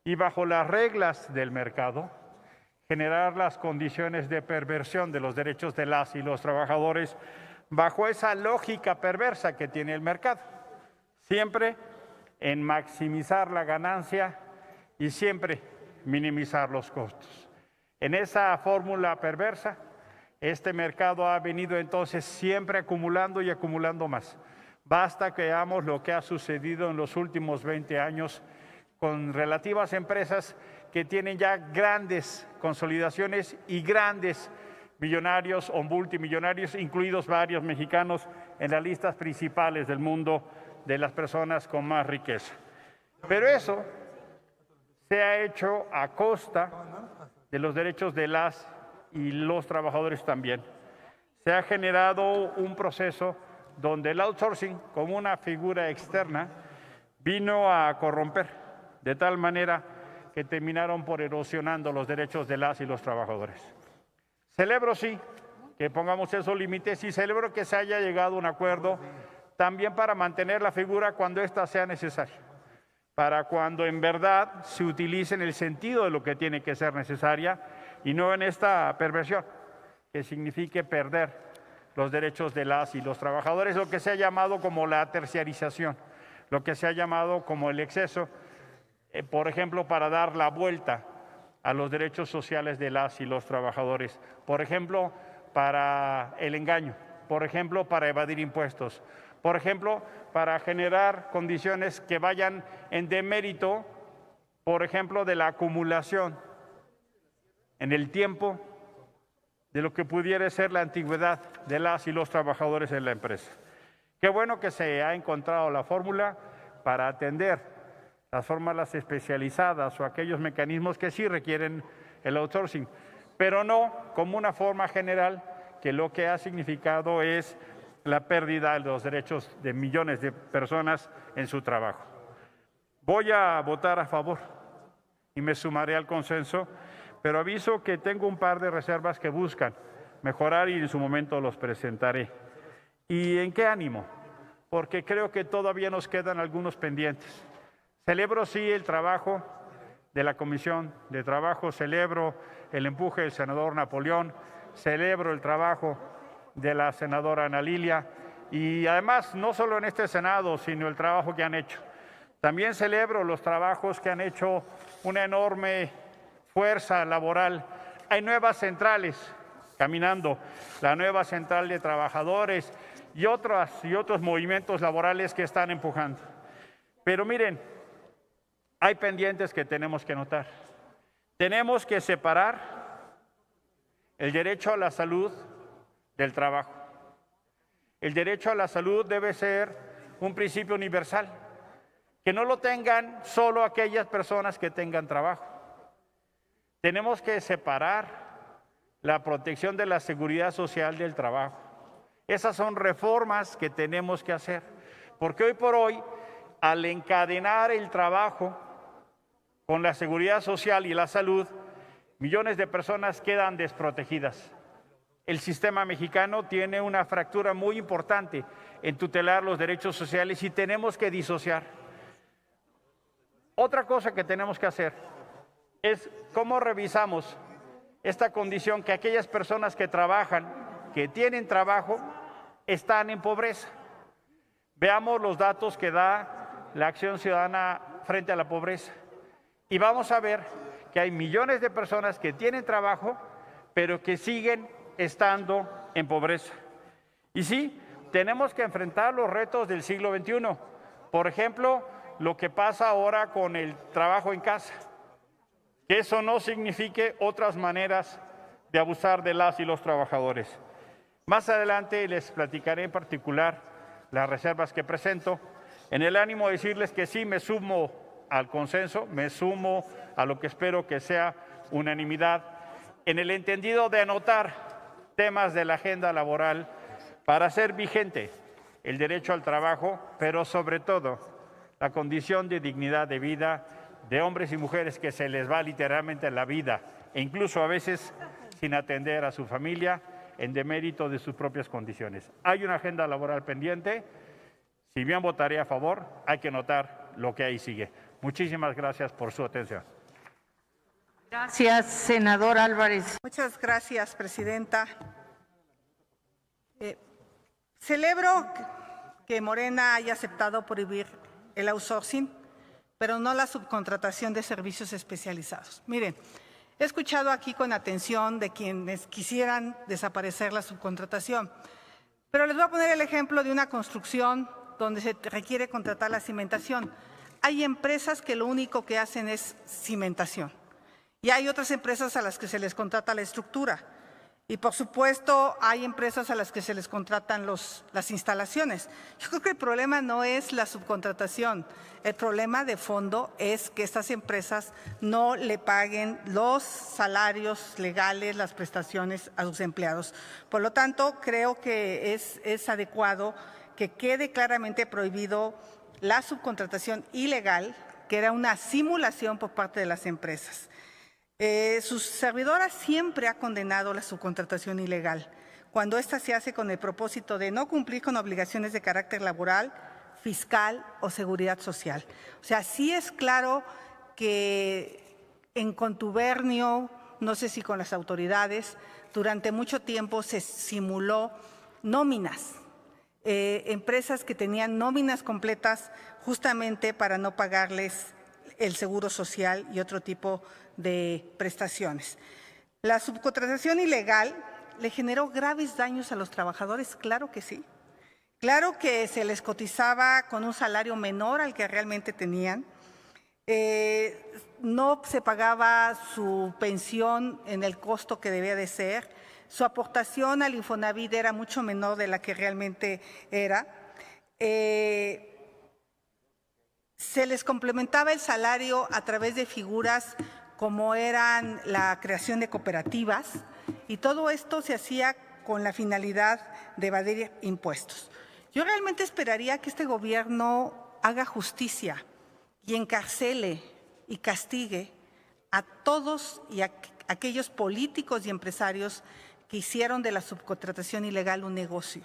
Y bajo las reglas del mercado, generar las condiciones de perversión de los derechos de las y los trabajadores bajo esa lógica perversa que tiene el mercado. Siempre en maximizar la ganancia y siempre minimizar los costos. En esa fórmula perversa, este mercado ha venido entonces siempre acumulando y acumulando más, Basta que veamos lo que ha sucedido en los últimos 20 años con relativas empresas que tienen ya grandes consolidaciones y grandes millonarios o multimillonarios, incluidos varios mexicanos en las listas principales del mundo de las personas con más riqueza. Pero eso se ha hecho a costa de los derechos de las y los trabajadores también. Se ha generado un proceso donde el outsourcing, como una figura externa, vino a corromper de tal manera que terminaron por erosionando los derechos de las y los trabajadores. Celebro, sí, que pongamos esos límites y celebro que se haya llegado a un acuerdo también para mantener la figura cuando ésta sea necesaria, para cuando en verdad se utilice en el sentido de lo que tiene que ser necesaria y no en esta perversión que signifique perder los derechos de las y los trabajadores, lo que se ha llamado como la terciarización, lo que se ha llamado como el exceso, por ejemplo, para dar la vuelta a los derechos sociales de las y los trabajadores, por ejemplo, para el engaño, por ejemplo, para evadir impuestos, por ejemplo, para generar condiciones que vayan en demérito, por ejemplo, de la acumulación en el tiempo de lo que pudiera ser la antigüedad de las y los trabajadores en la empresa. Qué bueno que se ha encontrado la fórmula para atender las fórmulas especializadas o aquellos mecanismos que sí requieren el outsourcing, pero no como una forma general que lo que ha significado es la pérdida de los derechos de millones de personas en su trabajo. Voy a votar a favor y me sumaré al consenso, pero aviso que tengo un par de reservas que buscan mejorar y en su momento los presentaré. ¿Y en qué ánimo? Porque creo que todavía nos quedan algunos pendientes. Celebro, sí, el trabajo de la Comisión de Trabajo, celebro el empuje del senador Napoleón, celebro el trabajo de la senadora Ana Lilia y además no solo en este Senado, sino el trabajo que han hecho. También celebro los trabajos que han hecho una enorme fuerza laboral. Hay nuevas centrales caminando, la nueva central de trabajadores y otros movimientos laborales que están empujando. Pero miren, hay pendientes que tenemos que notar. Tenemos que separar el derecho a la salud del trabajo. El derecho a la salud debe ser un principio universal, que no lo tengan solo aquellas personas que tengan trabajo. Tenemos que separar la protección de la seguridad social del trabajo. Esas son reformas que tenemos que hacer, porque hoy por hoy, al encadenar el trabajo con la seguridad social y la salud, millones de personas quedan desprotegidas. El sistema mexicano tiene una fractura muy importante en tutelar los derechos sociales y tenemos que disociar. Otra cosa que tenemos que hacer es cómo revisamos esta condición que aquellas personas que trabajan, que tienen trabajo, están en pobreza. Veamos los datos que da la Acción Ciudadana frente a la pobreza y vamos a ver que hay millones de personas que tienen trabajo, pero que siguen estando en pobreza. Y sí, tenemos que enfrentar los retos del siglo XXI. Por ejemplo, lo que pasa ahora con el trabajo en casa. Que eso no signifique otras maneras de abusar de las y los trabajadores. Más adelante les platicaré en particular las reservas que presento, en el ánimo de decirles que sí me sumo al consenso, me sumo a lo que espero que sea unanimidad, en el entendido de anotar temas de la agenda laboral para hacer vigente el derecho al trabajo, pero sobre todo la condición de dignidad de vida de hombres y mujeres que se les va literalmente la vida, e incluso a veces sin atender a su familia en demérito de sus propias condiciones. Hay una agenda laboral pendiente, si bien votaré a favor, hay que notar lo que ahí sigue. Muchísimas gracias por su atención. Gracias, senador Álvarez. Muchas gracias, presidenta. Celebro que Morena haya aceptado prohibir el outsourcing, pero no la subcontratación de servicios especializados. Miren, he escuchado aquí con atención de quienes quisieran desaparecer la subcontratación, pero les voy a poner el ejemplo de una construcción donde se requiere contratar la cimentación. Hay empresas que lo único que hacen es cimentación y hay otras empresas a las que se les contrata la estructura. Y por supuesto hay empresas a las que se les contratan las instalaciones. Yo creo que el problema no es la subcontratación, el problema de fondo es que estas empresas no le paguen los salarios legales, las prestaciones a sus empleados. Por lo tanto, creo que es adecuado que quede claramente prohibido la subcontratación ilegal, que era una simulación por parte de las empresas. Su servidora siempre ha condenado la subcontratación ilegal, cuando ésta se hace con el propósito de no cumplir con obligaciones de carácter laboral, fiscal o seguridad social. O sea, sí es claro que en contubernio, no sé si con las autoridades, durante mucho tiempo se simuló nóminas, empresas que tenían nóminas completas justamente para no pagarles el seguro social y otro tipo de prestaciones. La subcontratación ilegal le generó graves daños a los trabajadores, claro que sí. Claro que se les cotizaba con un salario menor al que realmente tenían. No se pagaba su pensión en el costo que debía de ser. Su aportación al Infonavit era mucho menor de la que realmente era. Se les complementaba el salario a través de figuras como eran la creación de cooperativas, y todo esto se hacía con la finalidad de evadir impuestos. Yo realmente esperaría que este gobierno haga justicia y encarcele y castigue a todos y a aquellos políticos y empresarios que hicieron de la subcontratación ilegal un negocio.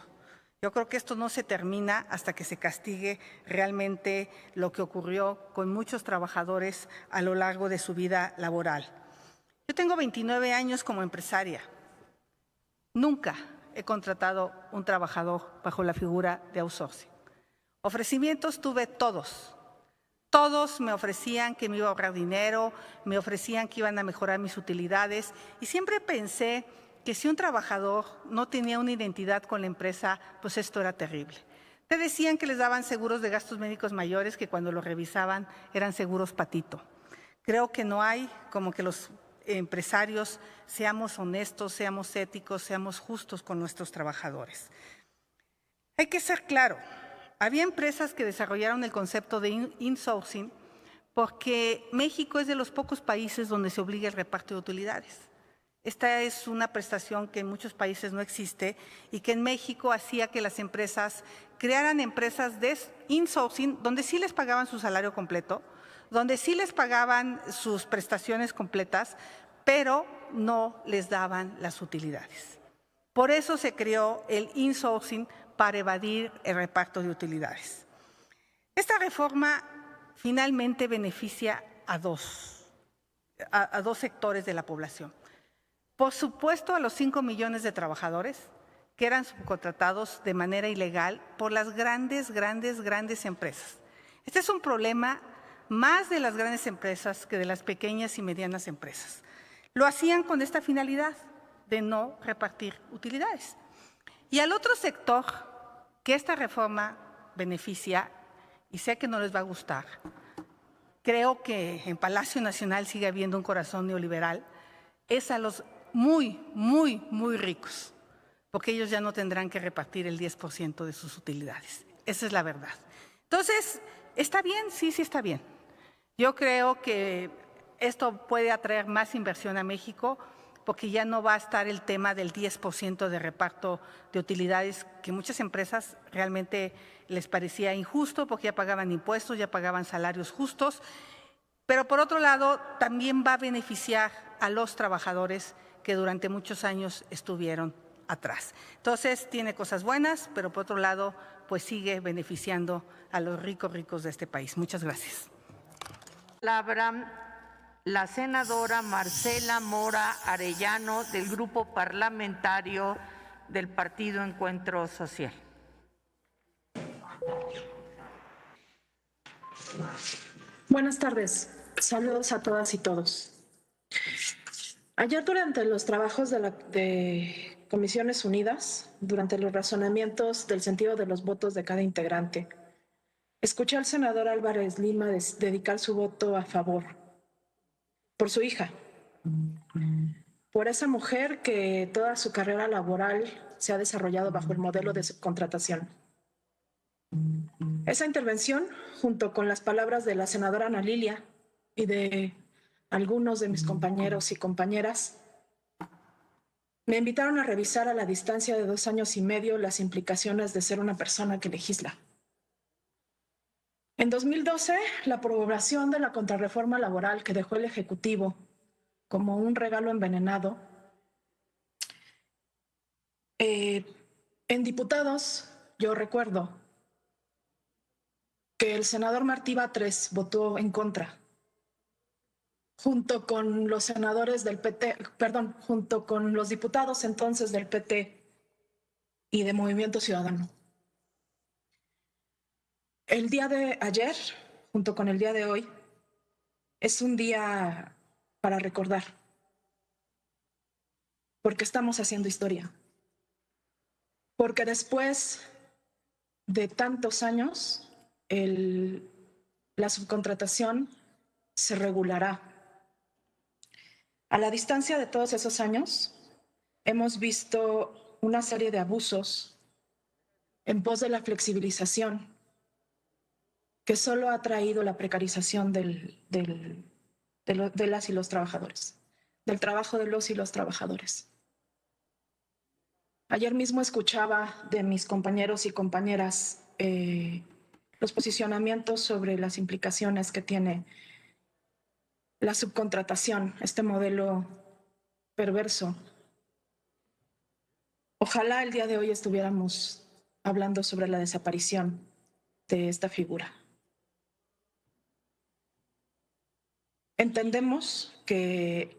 Yo creo que esto no se termina hasta que se castigue realmente lo que ocurrió con muchos trabajadores a lo largo de su vida laboral. Yo tengo 29 años como empresaria. Nunca he contratado un trabajador bajo la figura de outsourcing. Ofrecimientos tuve todos. Todos me ofrecían que me iba a ahorrar dinero, me ofrecían que iban a mejorar mis utilidades y siempre pensé que si un trabajador no tenía una identidad con la empresa, pues esto era terrible. Te decían que les daban seguros de gastos médicos mayores que cuando los revisaban eran seguros patito. Creo que no hay como que los empresarios seamos honestos, seamos éticos, seamos justos con nuestros trabajadores. Hay que ser claro, había empresas que desarrollaron el concepto de insourcing porque México es de los pocos países donde se obliga el reparto de utilidades. Esta es una prestación que en muchos países no existe y que en México hacía que las empresas crearan empresas de insourcing donde sí les pagaban su salario completo, donde sí les pagaban sus prestaciones completas, pero no les daban las utilidades. Por eso se creó el insourcing para evadir el reparto de utilidades. Esta reforma finalmente beneficia a dos sectores de la población. Por supuesto, a los 5 millones de trabajadores que eran subcontratados de manera ilegal por las grandes empresas. Este es un problema más de las grandes empresas que de las pequeñas y medianas empresas. Lo hacían con esta finalidad de no repartir utilidades. Y al otro sector que esta reforma beneficia, y sé que no les va a gustar, creo que en Palacio Nacional sigue habiendo un corazón neoliberal, es a los muy ricos, porque ellos ya no tendrán que repartir el 10% de sus utilidades. Esa es la verdad. Entonces, ¿está bien? Sí está bien. Yo creo que esto puede atraer más inversión a México, porque ya no va a estar el tema del 10% de reparto de utilidades, que muchas empresas realmente les parecía injusto, porque ya pagaban impuestos, ya pagaban salarios justos. Pero por otro lado, también va a beneficiar a los trabajadores que durante muchos años estuvieron atrás. Entonces, tiene cosas buenas, pero por otro lado, pues sigue beneficiando a los ricos de este país. Muchas gracias. Palabra la senadora Marcela Mora Arellano, del Grupo Parlamentario del Partido Encuentro Social. Buenas tardes. Saludos a todas y todos. Ayer, durante los trabajos de Comisiones Unidas, durante los razonamientos del sentido de los votos de cada integrante, Escuché al senador Álvarez Lima dedicar su voto a favor por su hija, por esa mujer que toda su carrera laboral se ha desarrollado bajo el modelo de subcontratación. Esa intervención, junto con las palabras de la senadora Ana Lilia y de algunos de mis compañeros y compañeras, me invitaron a revisar a la distancia de 2 años y medio las implicaciones de ser una persona que legisla. En 2012, la aprobación de la contrarreforma laboral que dejó el Ejecutivo como un regalo envenenado, en diputados, yo recuerdo que el senador Martí Batres votó en contra, junto con los senadores del PT, perdón, junto con los diputados entonces del PT y de Movimiento Ciudadano. El día de ayer, junto con el día de hoy, es un día para recordar, porque estamos haciendo historia, porque después de tantos años, la subcontratación se regulará. A la distancia de todos esos años, hemos visto una serie de abusos en pos de la flexibilización, que solo ha traído la precarización de las y los trabajadores, del trabajo de los y los trabajadores. Ayer mismo escuchaba de mis compañeros y compañeras los posicionamientos sobre las implicaciones que tiene la subcontratación, este modelo perverso. Ojalá el día de hoy estuviéramos hablando sobre la desaparición de esta figura. Entendemos que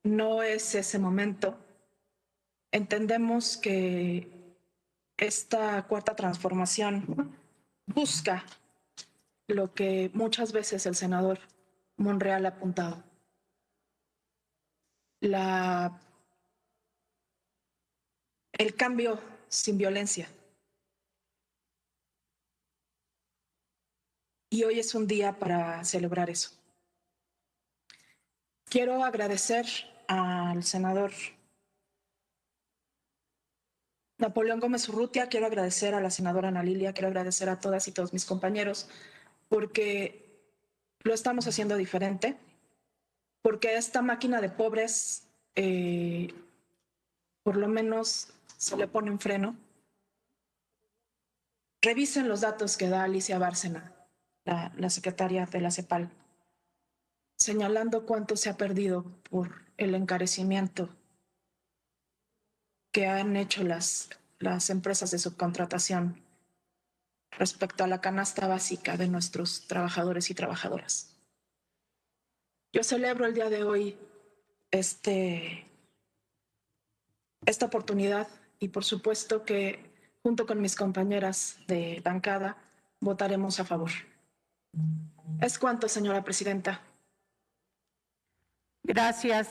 no es ese momento. Entendemos que esta cuarta transformación busca lo que muchas veces el senador Monreal ha apuntado. El cambio sin violencia. Y hoy es un día para celebrar eso. Quiero agradecer al senador Napoleón Gómez Urrutia, quiero agradecer a la senadora Ana Lilia, quiero agradecer a todas y todos mis compañeros, porque lo estamos haciendo diferente, porque esta máquina de pobres, por lo menos se le pone un freno. Revisen los datos que da Alicia Bárcena, la secretaria de la CEPAL, señalando cuánto se ha perdido por el encarecimiento que han hecho las empresas de subcontratación respecto a la canasta básica de nuestros trabajadores y trabajadoras. Yo celebro el día de hoy esta oportunidad y por supuesto que junto con mis compañeras de bancada votaremos a favor. Es cuanto, señora presidenta. Gracias.